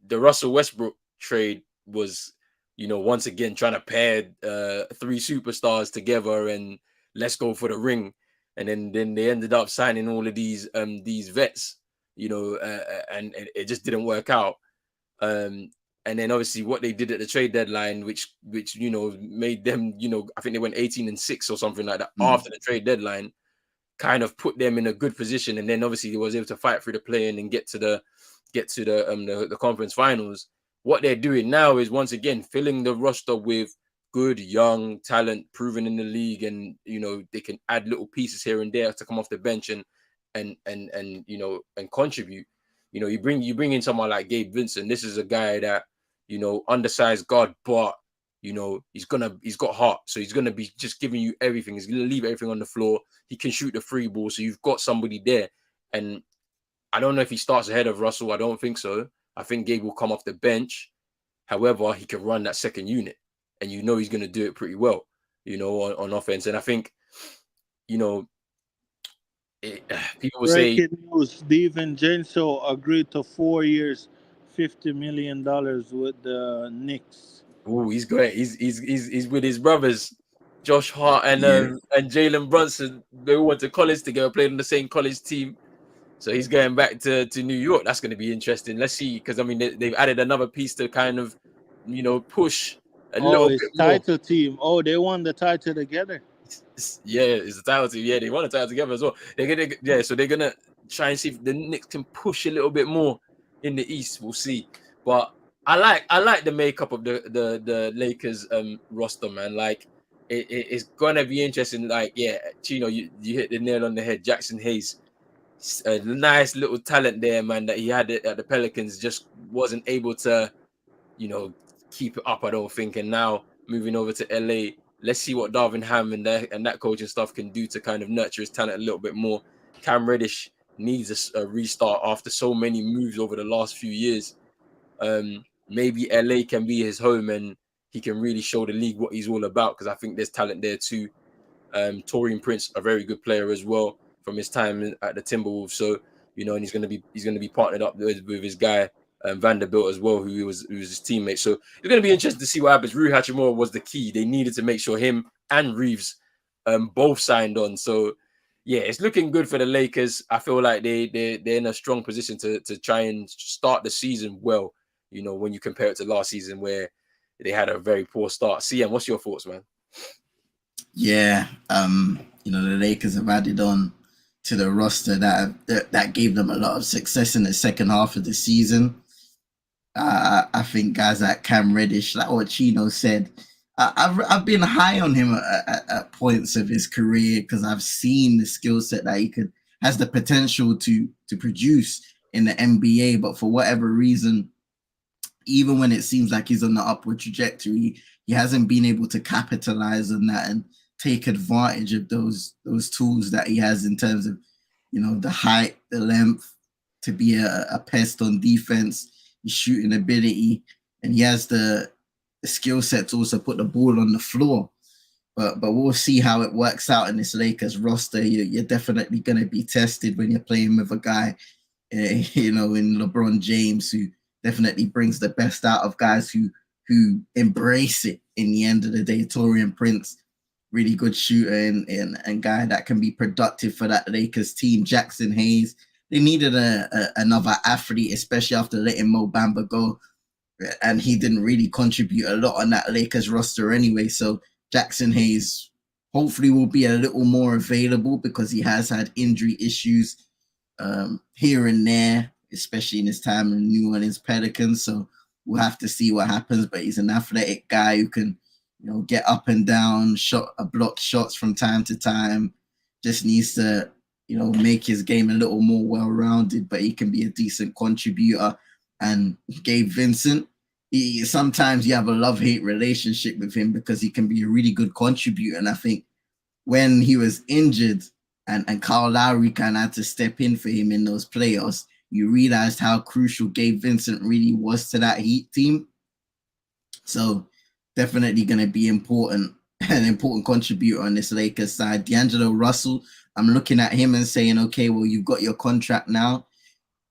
Speaker 1: the Russell Westbrook trade was, once again trying to pair 3 superstars together and let's go for the ring, and then they ended up signing all of these vets, and it just didn't work out. And then obviously what they did at the trade deadline, which made them, I think they went 18-6 or something like that after the trade deadline, kind of put them in a good position. And then obviously they was able to fight through the play-in and get to the conference finals. What they're doing now is once again filling the roster with good young talent, proven in the league, and they can add little pieces here and there to come off the bench and contribute. You bring in someone like Gabe Vincent. This is a guy that undersized guard, but he's got heart, so he's gonna be just giving you everything. He's gonna leave everything on the floor. He can shoot the free ball, so you've got somebody there. And I don't know if he starts ahead of Russell. I don't think so. I think Gabe will come off the bench. However, he can run that second unit, and he's going to do it pretty well, on offense. And I think, people will say
Speaker 2: breaking news: DiVincenzo agreed to 4 years, $50 million with the Knicks.
Speaker 1: Oh, he's great. He's with his brothers, Josh Hart and Jalen Brunson. They all went to college together, played on the same college team. So he's going back to New York. That's going to be interesting. Let's see, because I mean they've added another piece to kind of push a little bit more.
Speaker 2: Title team. Oh, they won the title together.
Speaker 1: Yeah, it's the title team. Yeah, they won the title together as well. So they're gonna try and see if the Knicks can push a little bit more in the East. We'll see. But I like the makeup of the Lakers roster, man. Like it's gonna be interesting. Like, yeah, Chino, you hit the nail on the head. Jackson Hayes, a nice little talent there, man, that he had at the Pelicans, just wasn't able to, keep it up, I don't think. And now moving over to LA, let's see what Darvin Ham and that coaching stuff can do to kind of nurture his talent a little bit more. Cam Reddish needs a restart after so many moves over the last few years. Maybe LA can be his home and he can really show the league what he's all about, because I think there's talent there too. Taurean Prince, a very good player as well from his time at the Timberwolves. So, you know, and he's going to be partnered up with his guy Vanderbilt as well, who was his teammate. So it's going to be interesting to see what happens. Rui Hachimura was the key. They needed to make sure him and Reeves both signed on. So yeah, it's looking good for the Lakers. I feel like they're in a strong position to try and start the season well. You know, when you compare it to last season where they had a very poor start. CM, what's your thoughts, man?
Speaker 3: Yeah, you know, the Lakers have added on to the roster that gave them a lot of success in the second half of the season. I think guys like Cam Reddish, like what Chino said, I've been high on him at points of his career because I've seen the skill set that he has the potential to produce in the NBA, but for whatever reason, even when it seems like he's on the upward trajectory, he hasn't been able to capitalize on that and take advantage of those tools that he has in terms of, you know, the height, the length, to be a pest on defense, his shooting ability, and he has the skill set to also put the ball on the floor. But we'll see how it works out in this Lakers roster. You're definitely going to be tested when you're playing with a guy, you know, in LeBron James, who definitely brings the best out of guys who embrace it in the end of the day. Taurean Prince, really good shooter and guy that can be productive for that Lakers team. Jackson Hayes, they needed another athlete, especially after letting Mo Bamba go. And he didn't really contribute a lot on that Lakers roster anyway. So Jackson Hayes hopefully will be a little more available because he has had injury issues here and there, especially in his time in New Orleans Pelicans. So we'll have to see what happens. But he's an athletic guy who can, you know, get up and down, block shots from time to time. Just needs to, you know, make his game a little more well-rounded, but he can be a decent contributor. And Gabe Vincent, sometimes you have a love-hate relationship with him because he can be a really good contributor. And I think when he was injured and Kyle Lowry kind of had to step in for him in those playoffs, you realized how crucial Gabe Vincent really was to that Heat team. So definitely going to be an important contributor on this Lakers side. D'Angelo Russell, I'm looking at him and saying, okay, well, you've got your contract now.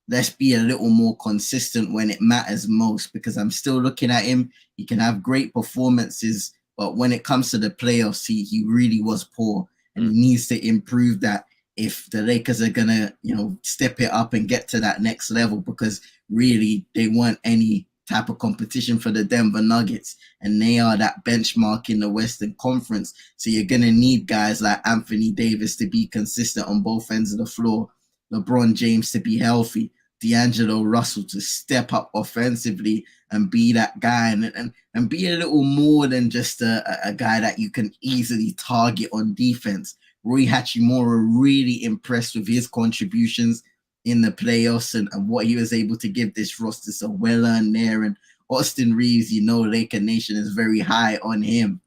Speaker 3: Let's be a little more consistent when it matters most, because I'm still looking at him. He can have great performances, but when it comes to the playoffs, he really was poor, and he needs to improve that if the Lakers are going to, you know, step it up and get to that next level, because really they weren't any type of competition for the Denver Nuggets, and they are that benchmark in the Western Conference. So you're going to need guys like Anthony Davis to be consistent on both ends of the floor, LeBron James to be healthy, D'Angelo Russell to step up offensively and be that guy and be a little more than just a guy that you can easily target on defense. Rui Hachimura really impressed with his contributions in the playoffs and what he was able to give this roster. So well earned there. And Austin Reeves, you know, Laker Nation is very high on him.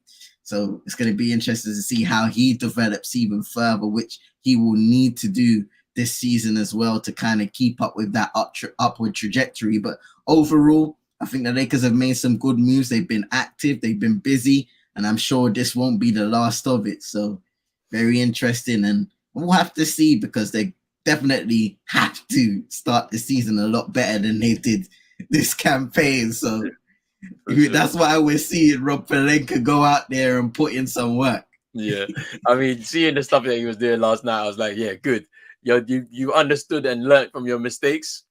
Speaker 3: So it's going to be interesting to see how he develops even further, which he will need to do this season as well to kind of keep up with that upward trajectory. But overall, I think the Lakers have made some good moves. They've been active, they've been busy, and I'm sure this won't be the last of it. So very interesting, and we'll have to see, because they definitely have to start the season a lot better than they did this campaign. So that's why we're seeing Rob Pelinka go out there and put in some work.
Speaker 1: Yeah, I mean, seeing the stuff that he was doing last night, I was like, yeah, good. You understood and learned from your mistakes,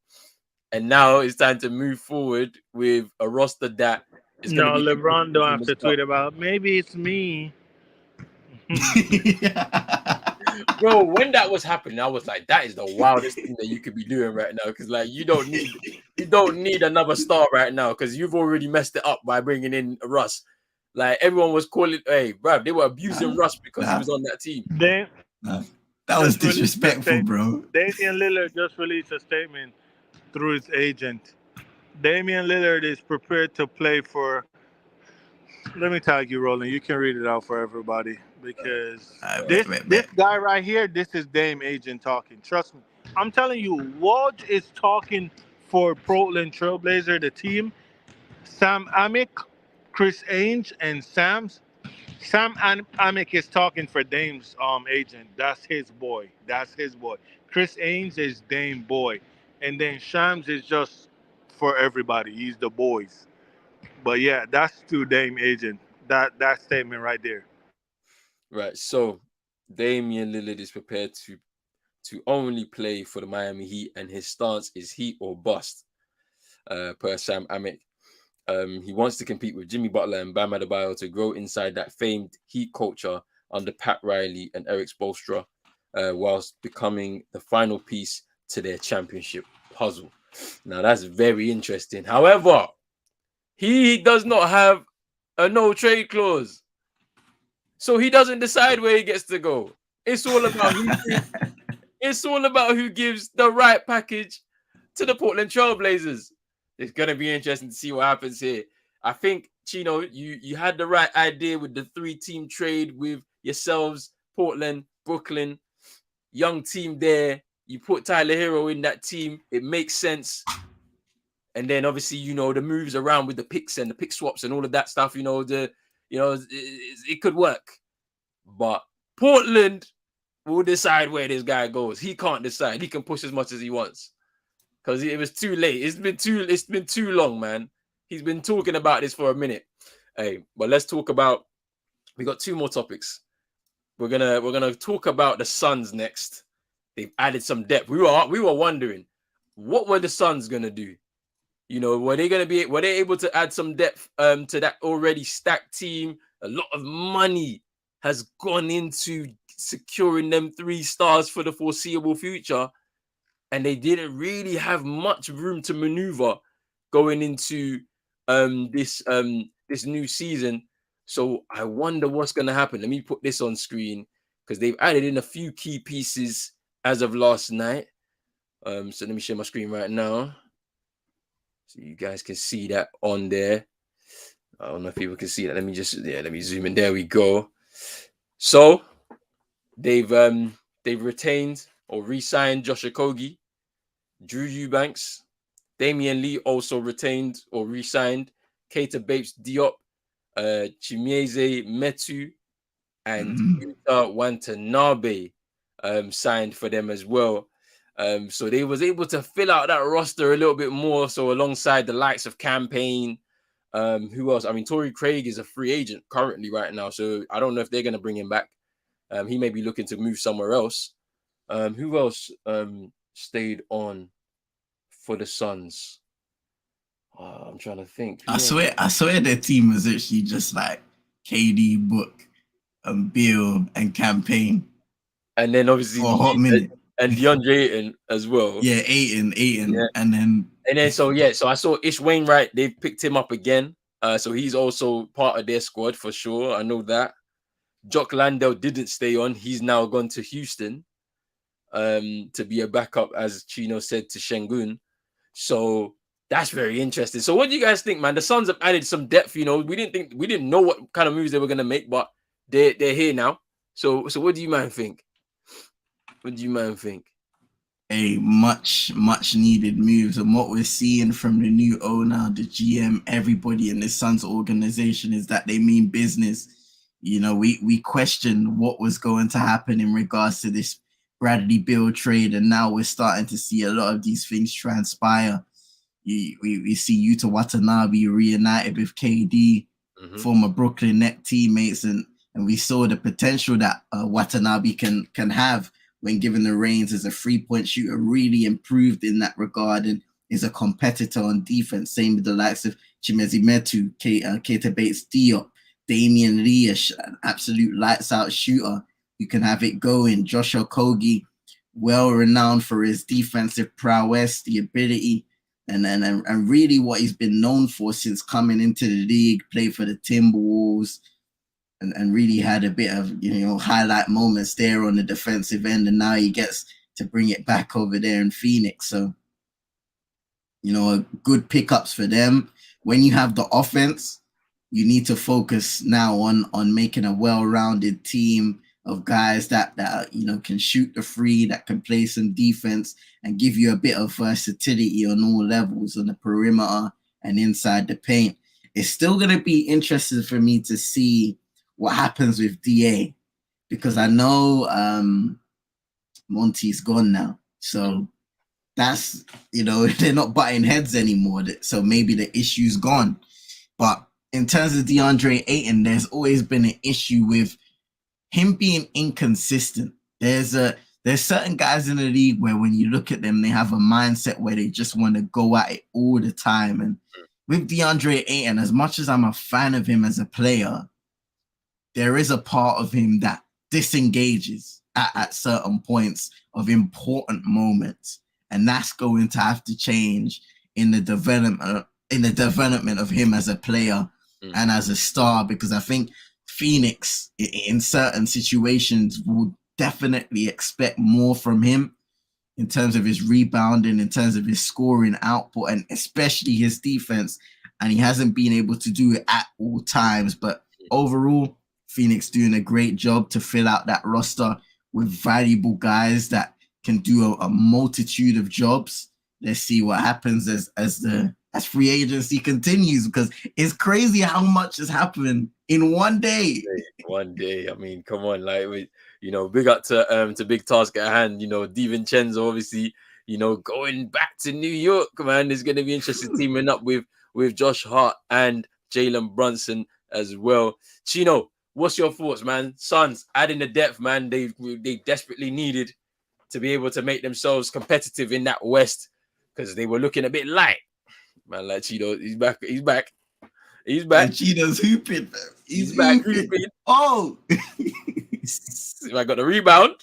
Speaker 1: and now it's time to move forward with a roster that is going to be.
Speaker 2: LeBron don't have to tweet about maybe it's me.
Speaker 1: Bro, when that was happening, I was like, that is the wildest thing that you could be doing right now, because like you don't need another star right now, because you've already messed it up by bringing in Russ. Like everyone was calling, hey, bro, they were abusing Russ because he was on that team.
Speaker 3: That was disrespectful, bro.
Speaker 2: Damian Lillard just released a statement through his agent. Damian Lillard is prepared to play for Let me tag you, Roland. You can read it out for everybody because
Speaker 3: Bet, bet, bet.
Speaker 2: this guy right here, this is Dame Agent talking. Trust me. I'm telling you, Woj is talking for Portland Trailblazer, the team. Sam Amick, Chris Ainge, and Amick is talking for Dame's agent. That's his boy. That's his boy. Chris Ainge is Dame boy, and then Shams is just for everybody. He's the boys. But yeah, that's to Dame agent. That statement right there.
Speaker 1: Right. So Damian Lillard is prepared to only play for the Miami Heat, and his stance is Heat or bust. Per Sam Amick. He wants to compete with Jimmy Butler and Bam Adebayo to grow inside that famed Heat culture under Pat Riley and Eric Spoelstra, whilst becoming the final piece to their championship puzzle. Now that's very interesting. However, he does not have a no trade clause, so he doesn't decide where he gets to go. It's all about who gives the right package to the Portland Trailblazers. It's gonna be interesting to see what happens here. I think, Chino, you had the right idea with the 3-team trade with yourselves, Portland, Brooklyn, young team there. You put Tyler Hero in that team, it makes sense. And then obviously, the moves around with the picks and the pick swaps and all of that stuff, it could work. But Portland will decide where this guy goes. He can't decide. He can push as much as he wants. Because it was too late. It's been too long, man. He's been talking about this for a minute. Hey, but let's talk about. We got 2 more topics. We're gonna talk about the Suns next. They've added some depth. We were wondering, what were the Suns gonna do? Were they able to add some depth to that already stacked team? A lot of money has gone into securing them 3 stars for the foreseeable future. And they didn't really have much room to maneuver going into this new season. So I wonder what's going to happen. Let me put this on screen because they've added in a few key pieces as of last night. So let me share my screen right now so you guys can see that on there. I don't know if people can see that. Let me zoom in. There we go. So they've retained or re-signed Josh Okogie, Drew Eubanks, Damian Lee also retained or re-signed, Keita Bates-Diop, Chimezie Metu, and Yuta Watanabe signed for them as well. So they was able to fill out that roster a little bit more. So alongside the likes of Campaign, who else? I mean, Torrey Craig is a free agent currently right now, so I don't know if they're going to bring him back. He may be looking to move somewhere else. Who else stayed on for the Suns? I'm trying to think.
Speaker 3: I swear their team was actually just like KD, Book, Beal, and Campaign.
Speaker 1: And then obviously
Speaker 3: for a hot minute.
Speaker 1: And DeAndre Ayton as well.
Speaker 3: Yeah, Ayton. Yeah. And then
Speaker 1: so I saw Ish Wainwright. They've picked him up again. So he's also part of their squad for sure. I know that. Jock Landale didn't stay on. He's now gone to Houston to be a backup, as Chino said, to Şengün. So that's very interesting. So what do you guys think, man? The Suns have added some depth. We didn't know what kind of moves they were going to make, but they're here now. So what do you man think? What do you man think?
Speaker 3: A much needed moves, and what we're seeing from the new owner, the GM, everybody in the Suns organization is that they mean business. We questioned what was going to happen in regards to this Bradley Beal trade, and now we're starting to see a lot of these things transpire. We see Yuta Watanabe reunited with KD, former Brooklyn Net teammates, and we saw the potential that Watanabe can have when given the reins as a 3-point shooter. Really improved in that regard and is a competitor on defense. Same with the likes of Chimezie Metu, Keita Bates-Diop, Damian Lee, an absolute lights-out shooter. You can have it going. Josh Okogie, well-renowned for his defensive prowess, the ability, and really what he's been known for since coming into the league, played for the Timberwolves, and really had a bit of, highlight moments there on the defensive end, and now he gets to bring it back over there in Phoenix. So, good pickups for them. When you have the offense, you need to focus now on making a well-rounded team of guys that can shoot the free, that can play some defense and give you a bit of versatility on all levels on the perimeter and inside the paint. It's still going to be interesting for me to see what happens with DA, because I know Monty's gone now. So that's, they're not butting heads anymore. So maybe the issue's gone. But in terms of DeAndre Ayton, there's always been an issue with him being inconsistent. There's certain guys in the league where when you look at them, they have a mindset where they just want to go at it all the time. And with DeAndre Ayton, as much as I'm a fan of him as a player, there is a part of him that disengages at certain points of important moments. And that's going to have to change in the development of him as a player and as a star, because I think Phoenix in certain situations will definitely expect more from him in terms of his rebounding, in terms of his scoring output, and especially his defense. And he hasn't been able to do it at all times. But overall, Phoenix doing a great job to fill out that roster with valuable guys that can do a multitude of jobs. Let's see what happens as free agency continues, because it's crazy how much has happened in one day.
Speaker 1: One day. I mean, come on, like, big up to big task at hand. DiVincenzo, obviously, going back to New York, man. It's going to be interesting teaming up with Josh Hart and Jalen Brunson as well. Chino, what's your thoughts, man? Suns adding the depth, man. They desperately needed to be able to make themselves competitive in that West, because they were looking a bit light. Man, like Chino, he's back. And
Speaker 3: Chino's hooping, man.
Speaker 1: He's back hooping.
Speaker 3: Oh,
Speaker 1: I got the rebound.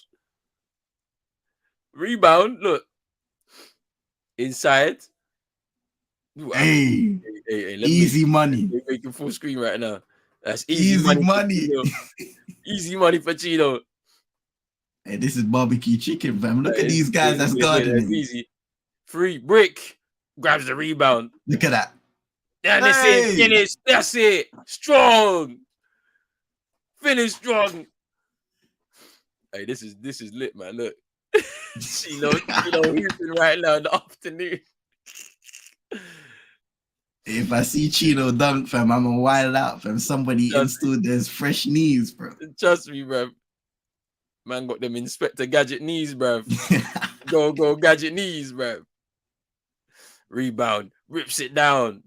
Speaker 1: Look. Inside. Ooh,
Speaker 3: hey, easy money.
Speaker 1: Making full screen right now. That's
Speaker 3: easy money.
Speaker 1: Easy money for Chino.
Speaker 3: Hey, this is barbecue chicken, fam. Look at these guys that's guarding him.
Speaker 1: Easy. Free brick. Grabs the rebound.
Speaker 3: Look at that.
Speaker 1: And they say finish. That's it. Strong. Finish strong. Hey, this is lit, man. Look. Chino hooping right now in the afternoon.
Speaker 3: If I see Chino dunk, fam, I'm a wild out, fam. Somebody installed there's fresh knees, bro.
Speaker 1: Trust me, bro. Man got them Inspector Gadget knees, bro. go Gadget knees, bro. Rebound, rips it down.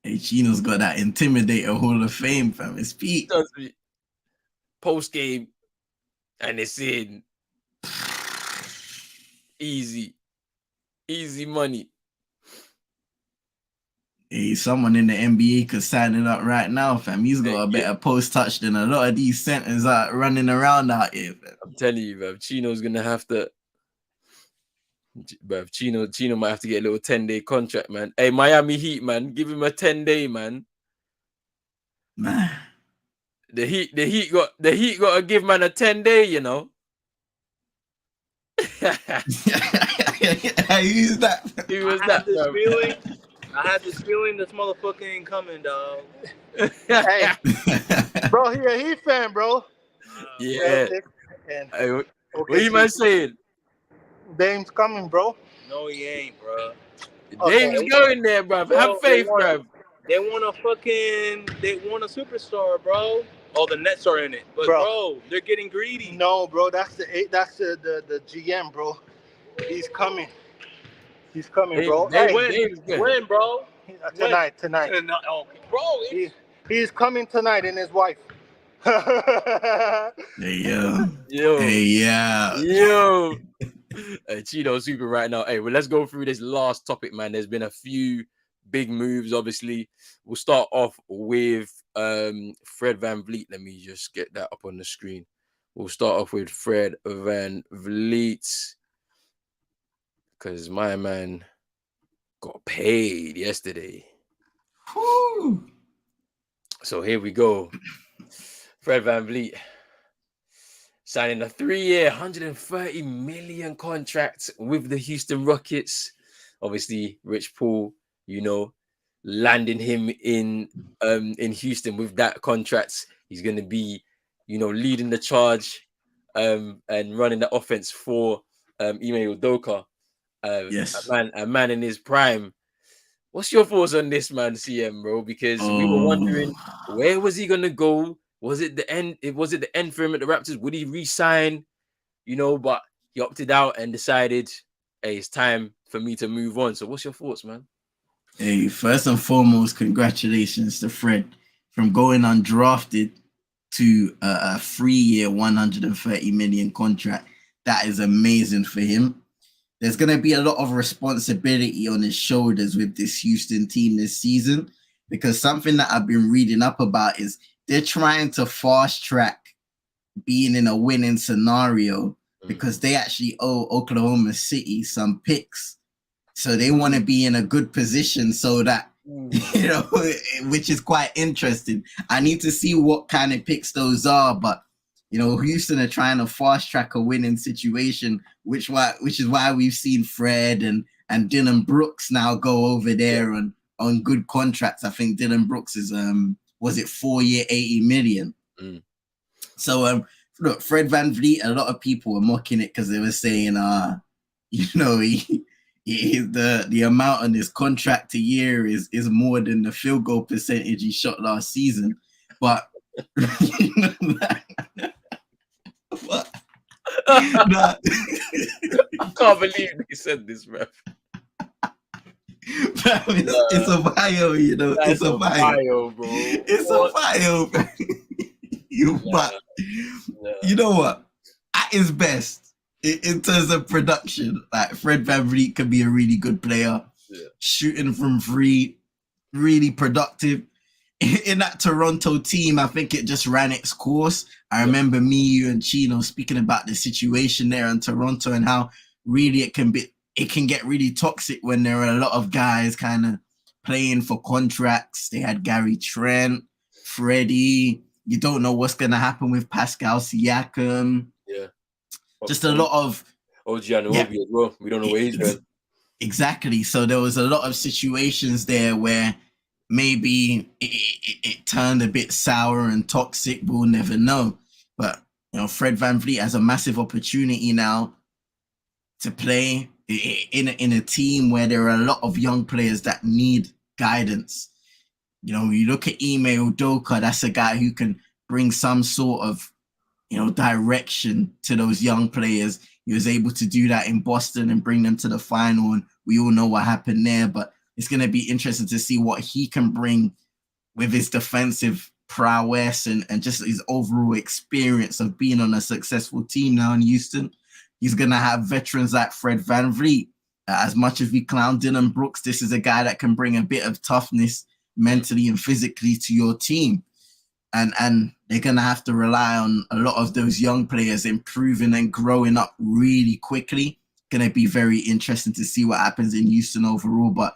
Speaker 3: Hey, Chino's got that Intimidator Hall of Fame, fam. His feet.
Speaker 1: Post game, and it's in. Easy money.
Speaker 3: Hey, someone in the NBA could sign it up right now, fam. He's got a better post touch than a lot of these centers are running around out here, fam.
Speaker 1: I'm telling you, bro. Chino's gonna have to. Bruv, Chino might have to get a little 10-day contract, man. Hey, Miami Heat, man, give him a 10-day, man.
Speaker 3: Man,
Speaker 1: the Heat got to give man a 10-day,
Speaker 3: Who's that?
Speaker 1: Who was that, bro?
Speaker 4: I had this feeling this motherfucker ain't coming, dog.
Speaker 2: Hey, bro, he a Heat fan, bro.
Speaker 1: Yeah.
Speaker 2: Hey,
Speaker 1: what you man saying?
Speaker 2: Dame's coming, bro.
Speaker 4: No, he ain't, bro.
Speaker 1: Dame's going there, bro. Have faith, bro.
Speaker 4: They want a superstar, bro. Oh, the Nets are in it, but bro, they're getting greedy.
Speaker 2: No, bro, that's the GM, bro. He's coming, bro.
Speaker 4: When, bro?
Speaker 2: Tonight.
Speaker 4: Okay, bro.
Speaker 2: He's coming tonight, and his wife.
Speaker 3: Yo.
Speaker 1: Hey, Chino super right now. Hey, well, let's go through this last topic, man. There's been a few big moves, obviously. We'll start off with Fred VanVleet. Let me just get that up on the screen. We'll start off with Fred VanVleet, because my man got paid yesterday.
Speaker 3: Whew.
Speaker 1: So here we go. Fred VanVleet signing a 3-year, $130 million contract with the Houston Rockets. Obviously, Rich Paul, landing him in Houston with that contract. He's going to be, leading the charge and running the offense for Ime Udoka.
Speaker 3: Yes.
Speaker 1: A man in his prime. What's your thoughts on this man, CM, bro? Because we were wondering, where was he gonna go? Was it the end? Was it the end for him at the Raptors? Would he resign? But he opted out and decided, hey, it's time for me to move on. So what's your thoughts, man?
Speaker 3: Hey, first and foremost, congratulations to Fred from going undrafted to a 3-year, 130 million contract. That is amazing for him. There's going to be a lot of responsibility on his shoulders with this Houston team this season, because something that I've been reading up about is they're trying to fast track being in a winning scenario because they actually owe Oklahoma City some picks. So they want to be in a good position so that, which is quite interesting. I need to see what kind of picks those are, but Houston are trying to fast track a winning situation, which is why we've seen Fred and Dylan Brooks now go over there on good contracts. I think Dylan Brooks is 4-year, 80 million. So look, Fred VanVleet, a lot of people were mocking it because they were saying the amount on his contract a year is more than the field goal percentage he shot last season. But what?
Speaker 1: I can't believe you said this, bro.
Speaker 3: It's a bio, it's a bio,
Speaker 1: bro.
Speaker 3: It's a bio, bro. But you know what? At his best, in terms of production, like Fred VanVleet could be a really good player, shooting from free, really productive. In that Toronto team, I think it just ran its course. I remember me, you, and Chino speaking about the situation there in Toronto and how really it can get really toxic when there are a lot of guys kind of playing for contracts. They had Gary Trent, Freddie. You don't know what's going to happen with Pascal Siakam.
Speaker 1: Yeah.
Speaker 3: Just a lot of...
Speaker 1: OG Anunoby as well. We don't know where he's going.
Speaker 3: Exactly. So there was a lot of situations there where maybe it turned a bit sour and toxic. We'll never know. But, Fred VanVleet has a massive opportunity now to play in a team where there are a lot of young players that need guidance. You look at Ime Udoka, that's a guy who can bring some sort of, direction to those young players. He was able to do that in Boston and bring them to the final, and we all know what happened there. But it's going to be interesting to see what he can bring with his defensive prowess and just his overall experience of being on a successful team now in Houston. He's going to have veterans like Fred VanVleet. As much as we clown Dylan Brooks, this is a guy that can bring a bit of toughness mentally and physically to your team. And they're going to have to rely on a lot of those young players improving and growing up really quickly. Going to be very interesting to see what happens in Houston overall. But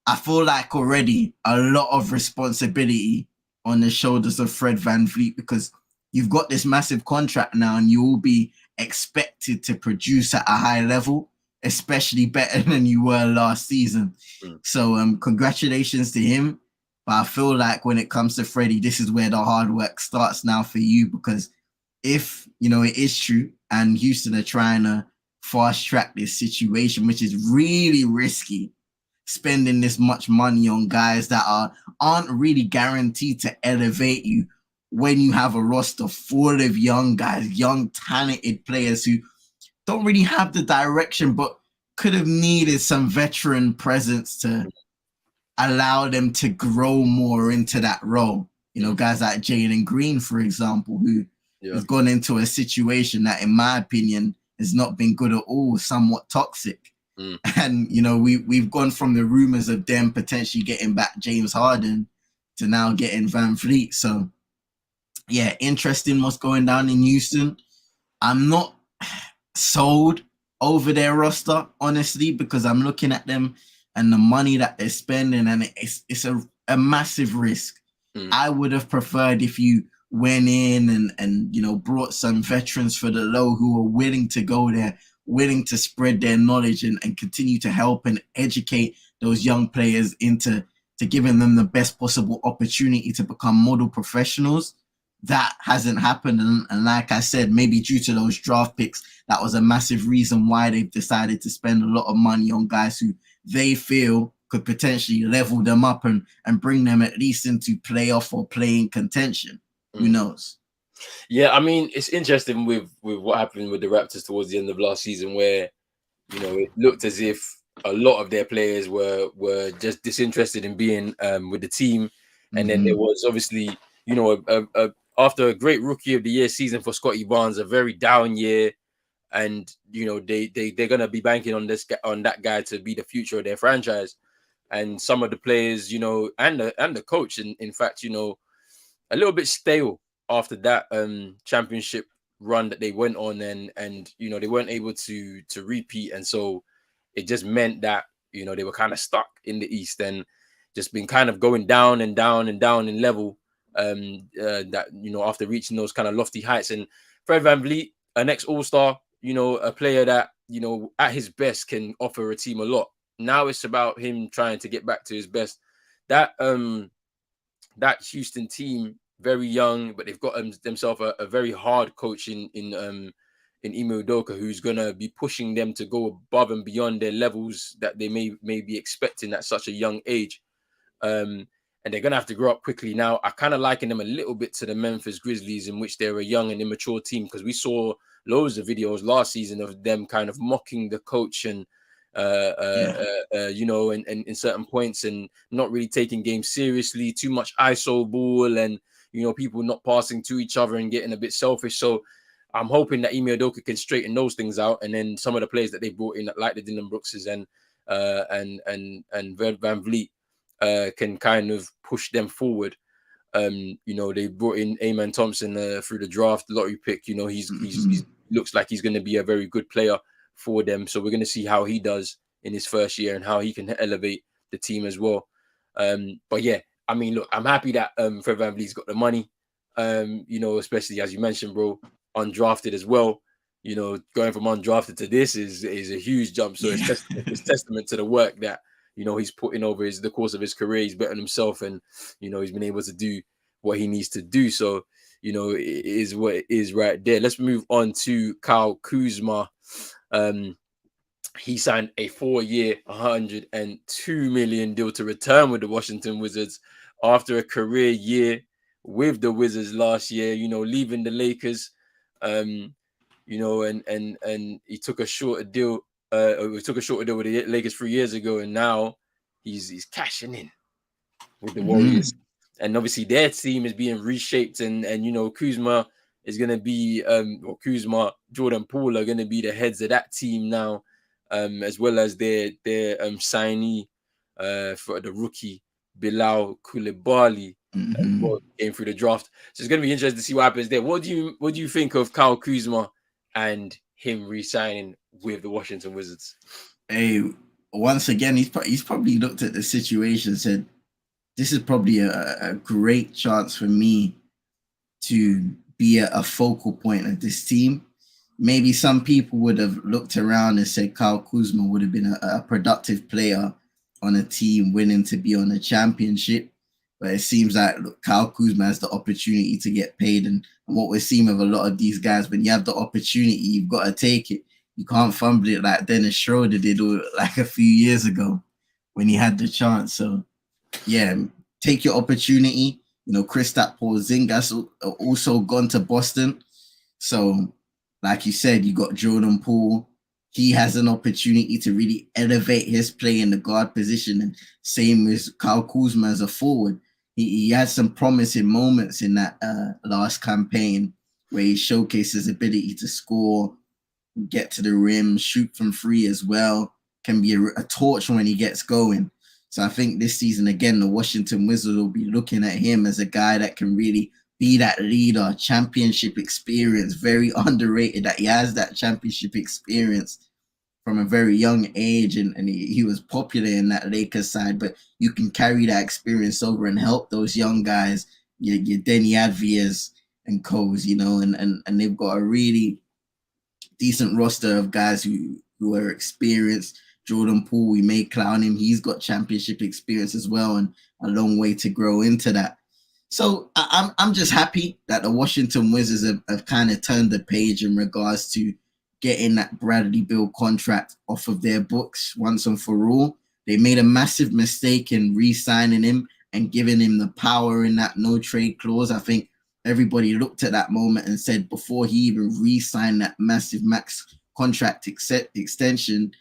Speaker 3: I feel like already a lot of responsibility on the shoulders of Fred VanVleet, because you've got this massive contract now and you will be expected to produce at a high level, especially better than you were last season. So congratulations to him. But I feel like when it comes to Freddie, this is where the hard work starts now for you, because if, it is true and Houston are trying to fast track this situation, which is really risky, spending this much money on guys that aren't really guaranteed to elevate you when you have a roster full of young guys, young, talented players who don't really have the direction, but could have needed some veteran presence to allow them to grow more into that role. Guys like Jalen Green, for example, who has gone into a situation that, in my opinion, has not been good at all, somewhat toxic. And, we've gone from the rumors of them potentially getting back James Harden to now getting VanVleet. So, yeah, interesting what's going down in Houston. I'm not sold over their roster, honestly, because I'm looking at them and the money that they're spending, and it's a massive risk. I would have preferred if you went in and brought some veterans for the low who are willing to go there, willing to spread their knowledge and continue to help and educate those young players into to giving them the best possible opportunity to become model professionals. That hasn't happened. And like I said, maybe due to those draft picks, that was a massive reason why they've decided to spend a lot of money on guys who they feel could potentially level them up and bring them at least into playoff or playing contention. Who knows?
Speaker 1: Yeah, I mean, it's interesting with what happened with the Raptors towards the end of last season, where, you know, it looked as if a lot of their players were just disinterested in being with the team. And then there was obviously, you know, after a great Rookie of the Year season for Scottie Barnes, a very down year, and you know they're gonna be banking on that guy to be the future of their franchise. And some of the players, you know, and the coach, in fact, you know, a little bit stale after that championship run that they went on, and you know they weren't able to repeat, and so it just meant that, you know, they were kind of stuck in the East and just been kind of going down and down and down in level. That, you know, after reaching those kind of lofty heights. And Fred VanVleet, an ex-All-Star, you know, a player that, you know, at his best can offer a team a lot. Now it's about him trying to get back to his best. That Houston team, very young, but they've got themselves a very hard coach in Ime Udoka, who's gonna be pushing them to go above and beyond their levels that they may be expecting at such a young age. And they're going to have to grow up quickly. Now, I kind of liken them a little bit to the Memphis Grizzlies, in which they're a young and immature team, because we saw loads of videos last season of them kind of mocking the coach and, you know, and in certain points, and not really taking games seriously, too much ISO ball, and, you know, people not passing to each other and getting a bit selfish. So I'm hoping that Ime Udoka can straighten those things out. And then some of the players that they brought in, like the Dylan Brookses and VanVleet, can kind of push them forward. You know, they brought in Amen Thompson through the draft lottery pick. You know, he's looks like he's going to be a very good player for them. So we're going to see how he does in his first year and how he can elevate the team as well. But yeah, I mean, look, I'm happy that Fred VanVleet's got the money. You know, especially as you mentioned, bro, undrafted as well. You know, going from undrafted to this is a huge jump. So it's testament to the work that, you know, he's putting over the course of his career. He's betting himself, and, you know, he's been able to do what he needs to do. So, you know, it is what it is right there. Let's move on to Kyle Kuzma. He signed a 4-year, $102 million deal to return with the Washington Wizards after a career year with the Wizards last year, you know, leaving the Lakers, you know, and he took a shorter deal. We took a shorter deal with the Lakers 3 years ago, and now he's cashing in with the Warriors. And obviously their team is being reshaped, and you know, Kuzma is going to be Kuzma, Jordan Poole are going to be the heads of that team now, as well as their signee for the rookie Bilal Coulibaly, came through the draft. So it's going to be interesting to see what happens there. What do you think of Kyle Kuzma and him re-signing with the Washington Wizards?
Speaker 3: Hey, once again, he's probably looked at the situation and said, this is probably a great chance for me to be a focal point of this team. Maybe some people would have looked around and said Kyle Kuzma would have been a productive player on a team winning to be on a championship. But it seems like, look, Kyle Kuzma has the opportunity to get paid. And what we're seeing with a lot of these guys, when you have the opportunity, you've got to take it. You can't fumble it like Dennis Schroeder did like a few years ago when he had the chance. So, yeah, take your opportunity. You know, Kristaps Porzingis also gone to Boston. So, like you said, you got Jordan Poole. He has an opportunity to really elevate his play in the guard position. And same with Kyle Kuzma as a forward. He had some promising moments in that last campaign where he showcased his ability to score, get to the rim, shoot from free as well. Can be a torch when he gets going. So I think this season, again, the Washington Wizards will be looking at him as a guy that can really be that leader, championship experience, very underrated that he has that championship experience from a very young age, and he was popular in that Lakers side, but you can carry that experience over and help those young guys, your Denny Advias and Coes, you know, and they've got a really decent roster of guys who are experienced. Jordan Poole, we may clown him. He's got championship experience as well, and a long way to grow into that. So I'm just happy that the Washington Wizards have kind of turned the page in regards to getting that Bradley Beal contract off of their books once and for all. They made a massive mistake in re-signing him and giving him the power in that no trade clause. I think everybody looked at that moment and said before he even re-signed that massive max contract extension,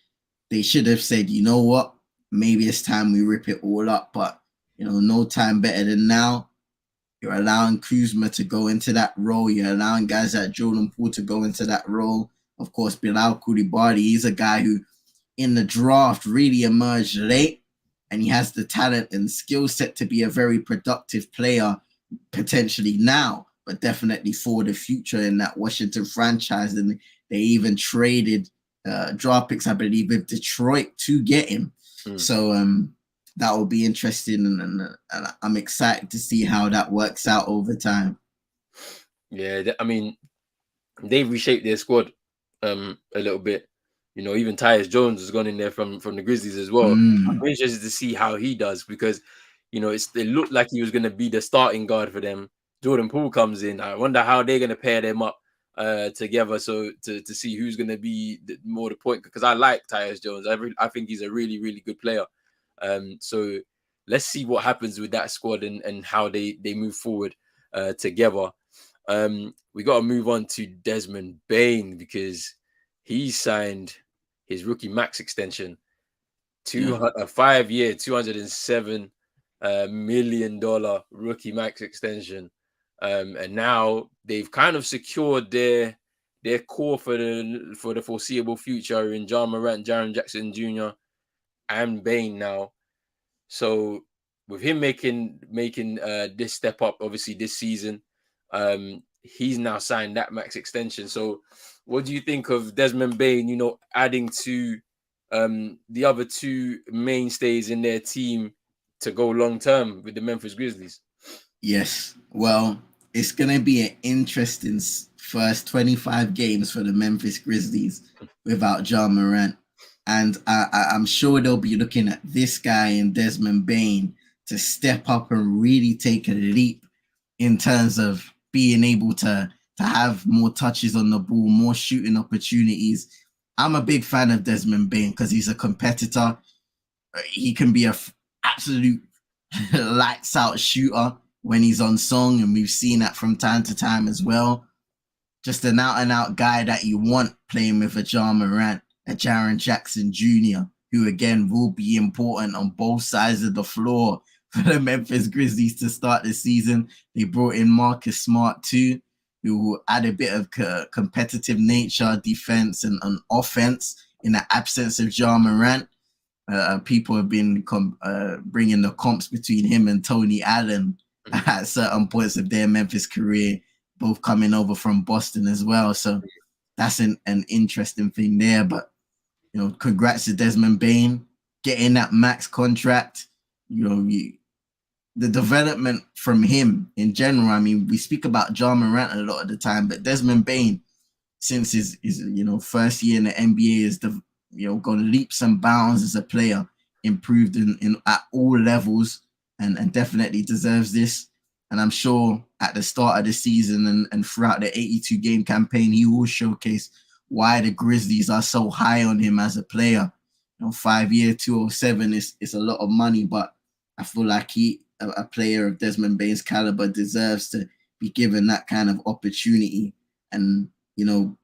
Speaker 3: they should have said, you know what, maybe it's time we rip it all up. But, no time better than now. You're allowing Kuzma to go into that role. You're allowing guys like Jordan Poole to go into that role. Of course, Bilal Koulibaly, he's a guy who in the draft really emerged late, and he has the talent and skill set to be a very productive player potentially now, but definitely for the future in that Washington franchise. And they even traded draft picks, I believe, with Detroit to get him. So that will be interesting, and I'm excited to see how that works out over time.
Speaker 1: Yeah, I mean, they've reshaped their squad a little bit. Even Tyus Jones has gone in there from the Grizzlies as well. I'm interested to see how he does, because it looked like he was going to be the starting guard for them. Jordan Poole comes in. I wonder how they're going to pair them up together, so to see who's going to be more the point, because I like Tyus Jones. I think he's a really, really good player. So let's see what happens with that squad and how they move forward together. We got to move on to Desmond Bane, because he signed his rookie max extension, a 5-year, $207 million rookie max extension. And now they've kind of secured their core for the foreseeable future in Ja Morant, Jaren Jackson Jr., and Bane now. So with him making this step up, obviously this season, he's now signed that max extension. So what do you think of Desmond Bane, adding to the other two mainstays in their team to go long term with the Memphis Grizzlies?
Speaker 3: Yes. Well, it's going to be an interesting first 25 games for the Memphis Grizzlies without Ja Morant. And I'm sure they'll be looking at this guy in Desmond Bane to step up and really take a leap in terms of being able to have more touches on the ball, more shooting opportunities. I'm a big fan of Desmond Bane because he's a competitor. He can be an absolute lights out shooter when he's on song, and we've seen that from time to time as well. Just an out and out guy that you want playing with a Ja Morant, a Jaren Jackson Jr., who again will be important on both sides of the floor for the Memphis Grizzlies to start the season. They brought in Marcus Smart too, who will add a bit of competitive nature, defense, and offense in the absence of Ja Morant. People have been bringing the comps between him and Tony Allen at certain points of their Memphis career, both coming over from Boston as well. So that's an interesting thing there. But, congrats to Desmond Bane getting that max contract. The development from him in general, I mean, we speak about Ja Morant a lot of the time, but Desmond Bane, since his first year in the NBA, is gone leaps and bounds as a player, improved in at all levels, and definitely deserves this. And I'm sure at the start of the season and throughout the 82 game campaign, he will showcase why the Grizzlies are so high on him as a player. 5-year, 207 is a lot of money, but I feel like a player of Desmond Bane's caliber deserves to be given that kind of opportunity. And,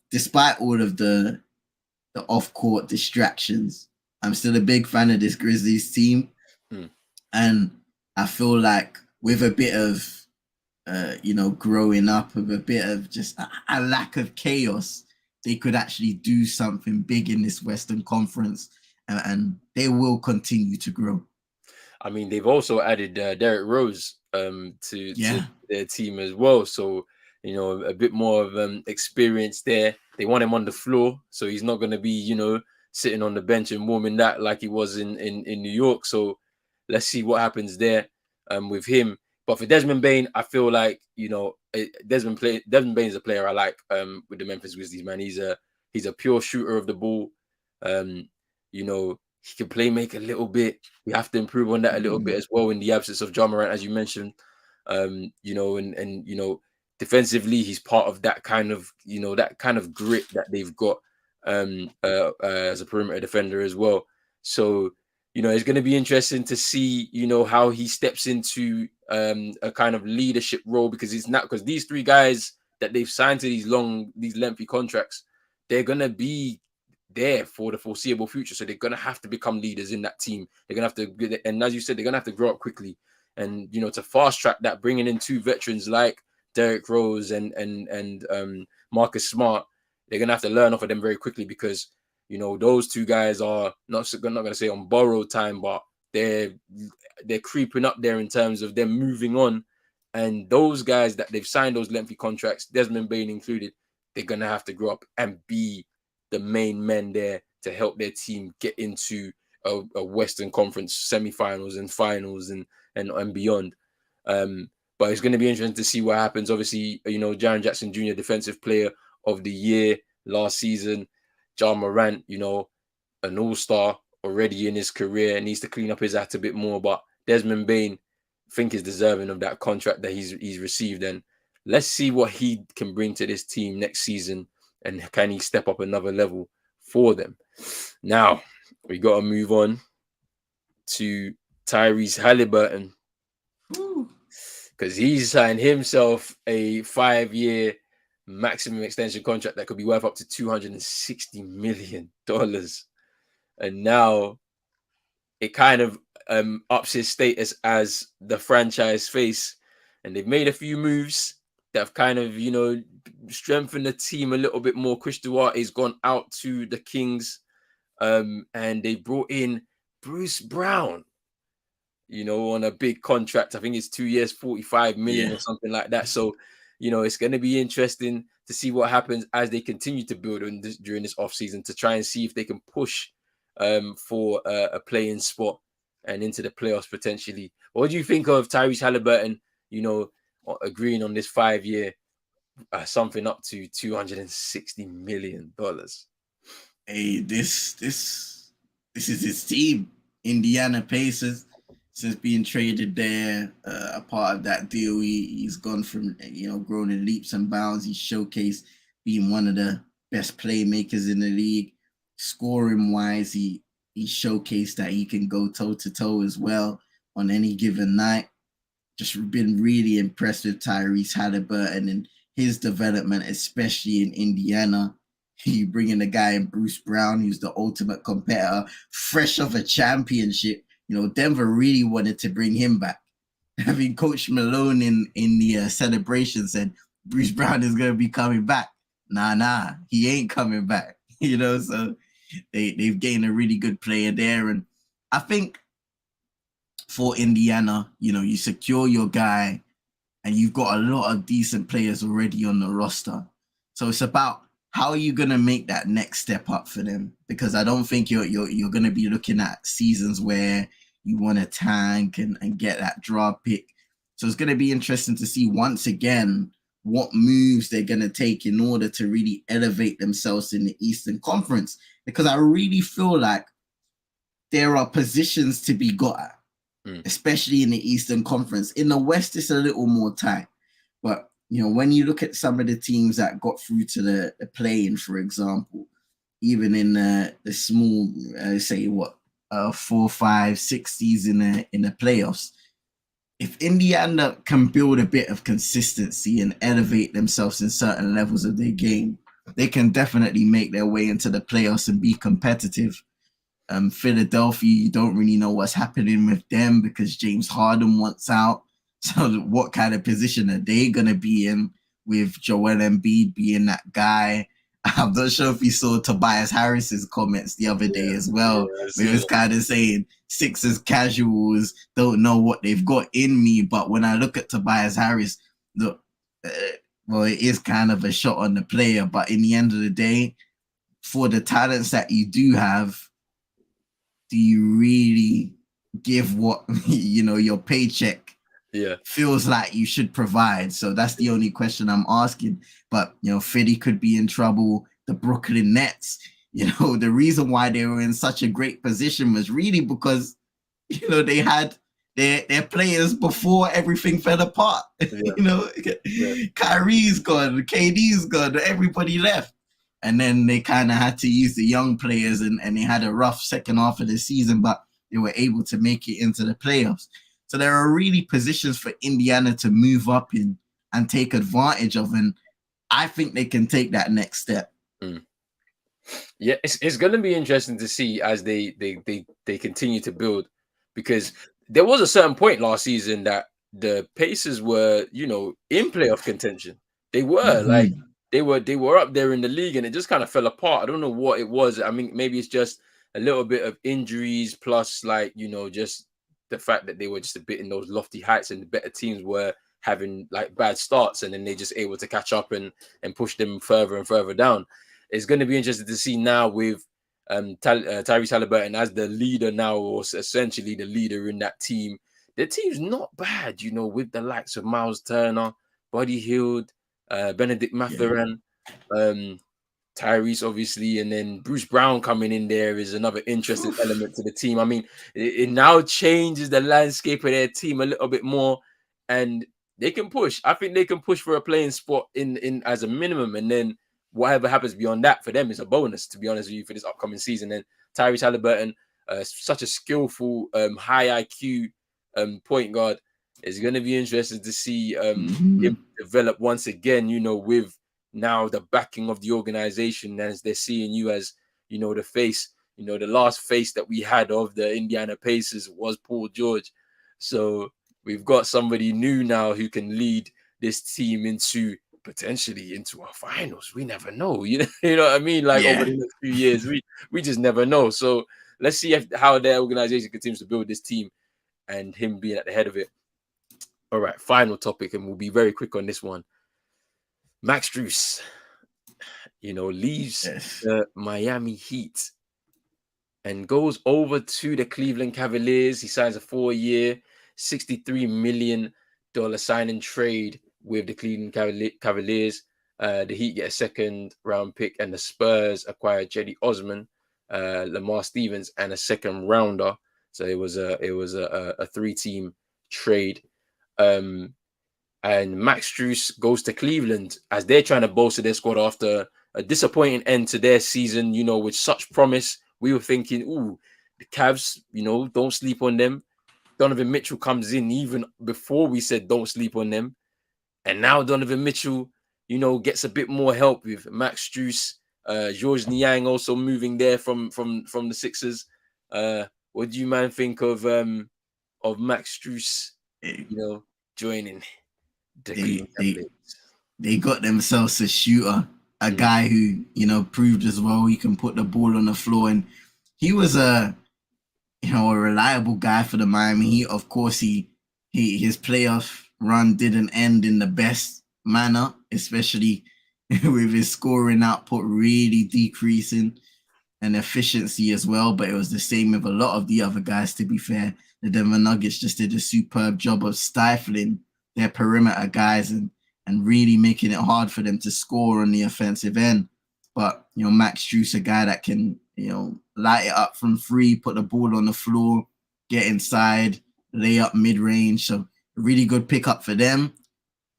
Speaker 3: despite all of the off-court distractions, I'm still a big fan of this Grizzlies team. And I feel like with a bit of, growing up, with a bit of just a lack of chaos, they could actually do something big in this Western Conference, and they will continue to grow.
Speaker 1: I mean, they've also added Derrick Rose to their team as well. So, a bit more of experience there. They want him on the floor, so he's not going to be, sitting on the bench and warming that like he was in New York. So let's see what happens there with him. But for Desmond Bane, I feel like, Desmond Bane is a player I like with the Memphis Grizzlies, man. He's a pure shooter of the ball. He can play make a little bit. We have to improve on that a little bit as well in the absence of Ja Morant, as you mentioned. And defensively, he's part of that kind of grit that they've got as a perimeter defender as well. So it's going to be interesting to see how he steps into a kind of leadership role, because these three guys that they've signed to these lengthy contracts, they're going to be there for the foreseeable future. So they're going to have to become leaders in that team. They're going to have to, and as you said, they're going to have to grow up quickly. And, to fast track that, bringing in two veterans like Derrick Rose and Marcus Smart, they're going to have to learn off of them very quickly, because, those two guys are not going to say on borrowed time, but they're creeping up there in terms of them moving on. And those guys that they've signed those lengthy contracts, Desmond Bane included, they're going to have to grow up and be the main men there to help their team get into a Western Conference semifinals and finals and beyond. But it's going to be interesting to see what happens. Obviously, Jaren Jackson Jr., Defensive Player of the Year last season. Ja Morant, an all-star already in his career, needs to clean up his act a bit more. But Desmond Bane, I think, is deserving of that contract that he's received. And let's see what he can bring to this team next season, and can he step up another level for them. Now, we got to move on to Tyrese Halliburton, because he's signed himself a 5-year maximum extension contract that could be worth up to $260 million. And now it kind of ups his status as the franchise face. And they've made a few moves that have kind of, strengthened the team a little bit more. Chris Duarte has gone out to the Kings, and they brought in Bruce Brown, on a big contract. I think it's 2 years, 45 million or something like that. So, it's going to be interesting to see what happens as they continue to build during this offseason, to try and see if they can push for a play-in spot and into the playoffs potentially. What do you think of Tyrese Halliburton, agreeing on this 5-year, something up to $260 million?
Speaker 3: Hey, this is his team, Indiana Pacers. Since being traded there, a part of that deal, he's gone from, growing in leaps and bounds. He's showcased being one of the best playmakers in the league. Scoring wise, he showcased that he can go toe to toe as well on any given night. Just been really impressed with Tyrese Halliburton and his development, especially in Indiana. You bring in a guy in Bruce Brown, who's the ultimate competitor, fresh off a championship. Denver really wanted to bring him back. I mean, Coach Malone in the celebration said Bruce Brown is going to be coming back. Nah, he ain't coming back. So they've gained a really good player there. And I think for Indiana, you secure your guy and you've got a lot of decent players already on the roster. So it's about how are you going to make that next step up for them? Because I don't think you're going to be looking at seasons where you want to tank and get that draft pick. So it's going to be interesting to see once again what moves they're going to take in order to really elevate themselves in the Eastern Conference. Because I really feel like there are positions to be got at, especially in the Eastern Conference. In the West, it's a little more tight. But when you look at some of the teams that got through to the play-in, for example, even in the small, 4, 5, 6 season in the playoffs, if Indiana can build a bit of consistency and elevate themselves in certain levels of their game, they can definitely make their way into the playoffs and be competitive. Philadelphia, you don't really know what's happening with them because James Harden wants out. So what kind of position are they going to be in with Joel Embiid being that guy? I'm not sure if you saw Tobias Harris's comments the other day as well. He was kind of saying Sixers casuals don't know what they've got in me. But when I look at Tobias Harris, look, it is kind of a shot on the player. But in the end of the day, for the talents that you do have, do you really give what, your paycheck feels like you should provide? So that's the only question I'm asking. But Philly could be in trouble. The Brooklyn Nets, you know, the reason why they were in such a great position was really because, you know, they had their players before everything fell apart.
Speaker 1: Yeah.
Speaker 3: You know,
Speaker 1: Yeah.
Speaker 3: Kyrie's gone, KD's gone, everybody left. And then they kind of had to use the young players, and they had a rough second half of the season, but they were able to make it into the playoffs. So there are really positions for Indiana to move up in and take advantage of. And I think they can take that next step.
Speaker 1: Yeah, it's going to be interesting to see as they continue to build, because there was a certain point last season that the Pacers were, you know, in playoff contention. They were like they were up there in the league, and it just kind of fell apart. I don't know what it was. I mean, maybe it's just a little bit of injuries plus, like, you know, just the fact that they were just a bit in those lofty heights, and the better teams were having like bad starts, and then they just able to catch up and push them further and further down. It's going to be interesting to see now with Tyrese Haliburton as the leader now, or essentially the leader in that team. The team's not bad, you know, with the likes of Miles Turner, Buddy Hield, Benedict Mathurin, Tyrese, obviously, and then Bruce Brown coming in there is another interesting element to the team. I mean, it now changes the landscape of their team a little bit more, and they can push. I think they can push for a playing spot in as a minimum, and then whatever happens beyond that for them is a bonus, to be honest with you, for this upcoming season. And Tyrese Haliburton, such a skillful, high IQ point guard. It's going to be interesting to see him develop once again, you know, with now the backing of the organization, as they're seeing you as, you know, the face. You know, the last face that we had of the Indiana Pacers was Paul George. So we've got somebody new now who can lead this team potentially into our finals. We never know. You know what I mean? Like over the next few years, we just never know. So let's see how their organization continues to build this team, and him being at the head of it. All right, final topic, and we'll be very quick on this one. Max Strus, you know, leaves the Miami Heat and goes over to the Cleveland Cavaliers. He signs a 4-year, $63 million signing trade with the Cleveland Cavaliers. The Heat get a second-round pick, and the Spurs acquired Cedi Osman, Lamar Stevens, and a second-rounder. So it was a 3-team trade. And Max Strus goes to Cleveland as they're trying to bolster their squad after a disappointing end to their season, you know, with such promise. We were thinking, ooh, the Cavs, you know, don't sleep on them. Donovan Mitchell comes in even before we said don't sleep on them. And now Donovan Mitchell, you know, gets a bit more help with Max Strus, Georges Niang also moving there from the Sixers. What do you, man, think of Max Strus, you know, joining
Speaker 3: they got themselves a shooter, a guy who, you know, proved as well he can put the ball on the floor, and he was a reliable guy for the Miami Heat. Of course, his playoff run didn't end in the best manner, especially with his scoring output really decreasing and efficiency as well. But it was the same with a lot of the other guys, to be fair. The Denver Nuggets just did a superb job of stifling their perimeter guys and really making it hard for them to score on the offensive end. But, you know, Max Strus, a guy that can, you know, light it up from three, put the ball on the floor, get inside, lay up mid-range. So a really good pickup for them.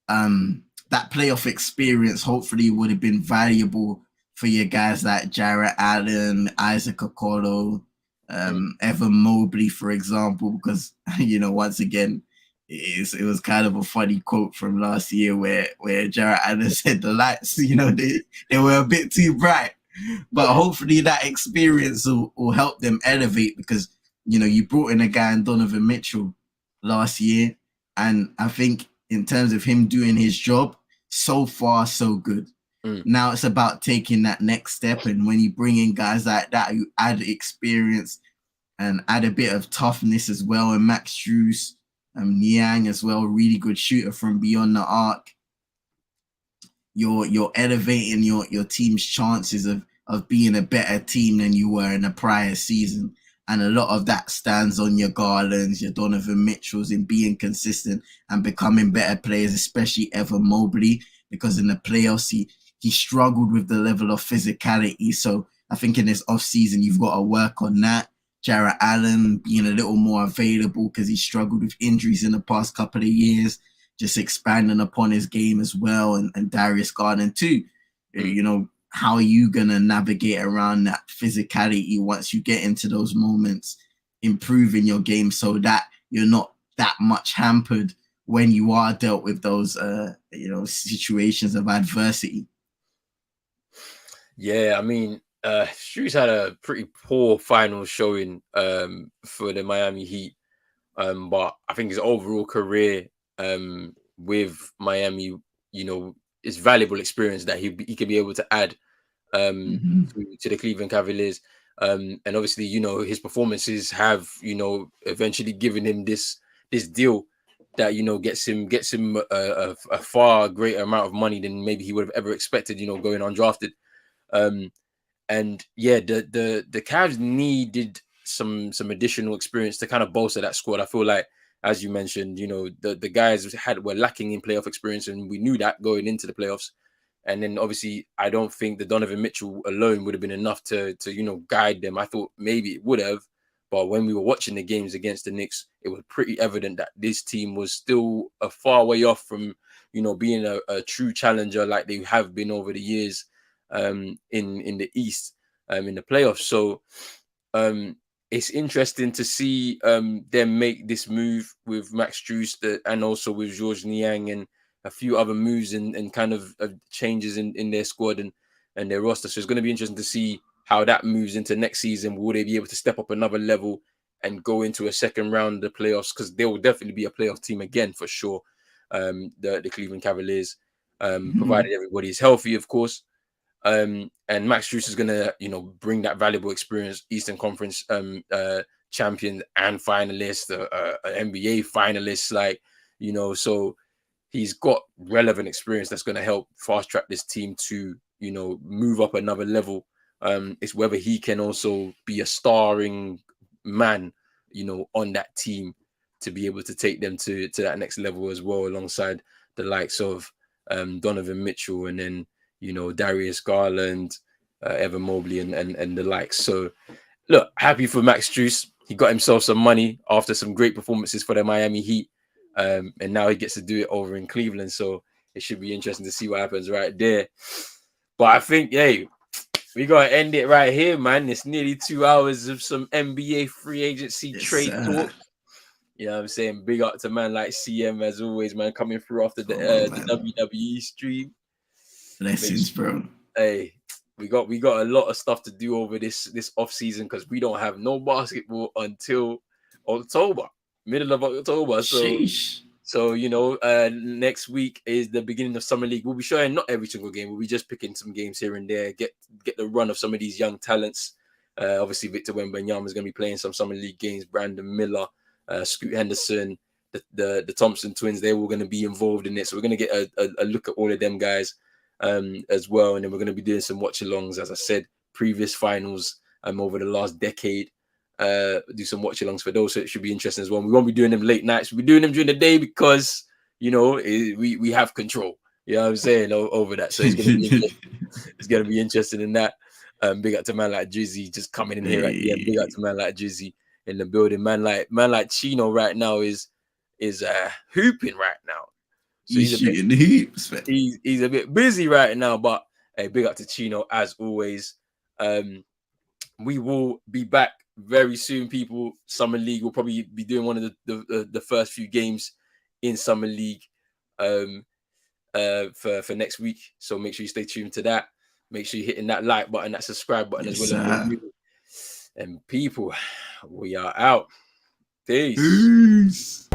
Speaker 3: That playoff experience hopefully would have been valuable for your guys like Jarrett Allen, Isaac Okoro, Evan Mobley, for example, because, you know, once again, it was kind of a funny quote from last year where Jarrett Allen said the lights, you know, they were a bit too bright. But hopefully that experience will help them elevate, because, you know, you brought in a guy in Donovan Mitchell last year, and I think in terms of him doing his job, so far so good. Now it's about taking that next step, and when you bring in guys like that who add experience and add a bit of toughness as well, and Max Strus, Niang as well, really good shooter from beyond the arc, you're elevating your team's chances of being a better team than you were in the prior season. And a lot of that stands on your Garlands, your Donovan Mitchells, in being consistent and becoming better players, especially Evan Mobley, because in the playoffs he struggled with the level of physicality. So I think in this off season, you've got to work on that. Jarrett Allen being a little more available because he struggled with injuries in the past couple of years, just expanding upon his game as well, and Darius Garland too. You know, how are you going to navigate around that physicality once you get into those moments, improving your game so that you're not that much hampered when you are dealt with those, you know, situations of adversity?
Speaker 1: Yeah, I mean, Strus had a pretty poor final showing for the Miami Heat. But I think his overall career with Miami, you know, is valuable experience that he could be able to add to the Cleveland Cavaliers. And obviously, you know, his performances have, you know, eventually given him this deal that, you know, gets him a far greater amount of money than maybe he would have ever expected, you know, going undrafted. And yeah, the Cavs needed some additional experience to kind of bolster that squad. I feel like, as you mentioned, you know, the guys were lacking in playoff experience, and we knew that going into the playoffs. And then obviously, I don't think the Donovan Mitchell alone would have been enough to you know, guide them. I thought maybe it would have, but when we were watching the games against the Knicks, it was pretty evident that this team was still a far way off from, you know, being a true challenger like they have been over the years in the East in the playoffs. So it's interesting to see them make this move with Max Strus and also with Georges Niang and a few other moves and kind of changes in their squad and their roster. So it's going to be interesting to see how that moves into next season. Will they be able to step up another level and go into a second round of the playoffs? Because they will definitely be a playoff team again for sure. The Cleveland Cavaliers, provided everybody is healthy, of course. And Max Strus is going to, you know, bring that valuable experience, Eastern Conference champion and finalist, NBA finalist, like, you know, so he's got relevant experience that's going to help fast track this team to, you know, move up another level. It's whether he can also be a starring man, you know, on that team to be able to take them to that next level as well, alongside the likes of Donovan Mitchell and then, you know, Darius Garland, Evan Mobley and the likes. So look, happy for Max Strus. He got himself some money after some great performances for the Miami Heat. And now he gets to do it over in Cleveland. So it should be interesting to see what happens right there. But I think, hey, we got to end it right here, man. It's nearly 2 hours of some NBA free agency trade talk. You know what I'm saying? Big up to man like CM as always, man, coming through after the WWE stream.
Speaker 3: Blessings, bro.
Speaker 1: Hey, we got a lot of stuff to do over this off season because we don't have no basketball until October, middle of October. So you know, next week is the beginning of Summer League. We'll be showing not every single game. We'll be just picking some games here and there, get the run of some of these young talents. Obviously, Victor Wembanyama is going to be playing some Summer League games. Brandon Miller, Scoot Henderson, the Thompson twins, they're all going to be involved in it. So we're going to get a look at all of them guys as well. And then we're going to be doing some watch-alongs, as I said, previous finals over the last decade. Do some watch-alongs for those, so it should be interesting as well. We won't be doing them late nights. We'll be doing them during the day because, you know, we have control. You know what I'm saying? Over that. So it's going to be interesting in that. Big up to man like Drizzy just coming in here at the end. Big up to man like Drizzy in the building. Man like Chino right now is hooping right now. So
Speaker 3: he's shooting the hoops.
Speaker 1: He's a bit busy right now, but hey, big up to Chino as always. We will be back very soon, people. Summer League will probably be doing one of the first few games in Summer League for next week. So make sure you stay tuned to that. Make sure you're hitting that like button, that subscribe button as well as review. And people, we are out. Peace.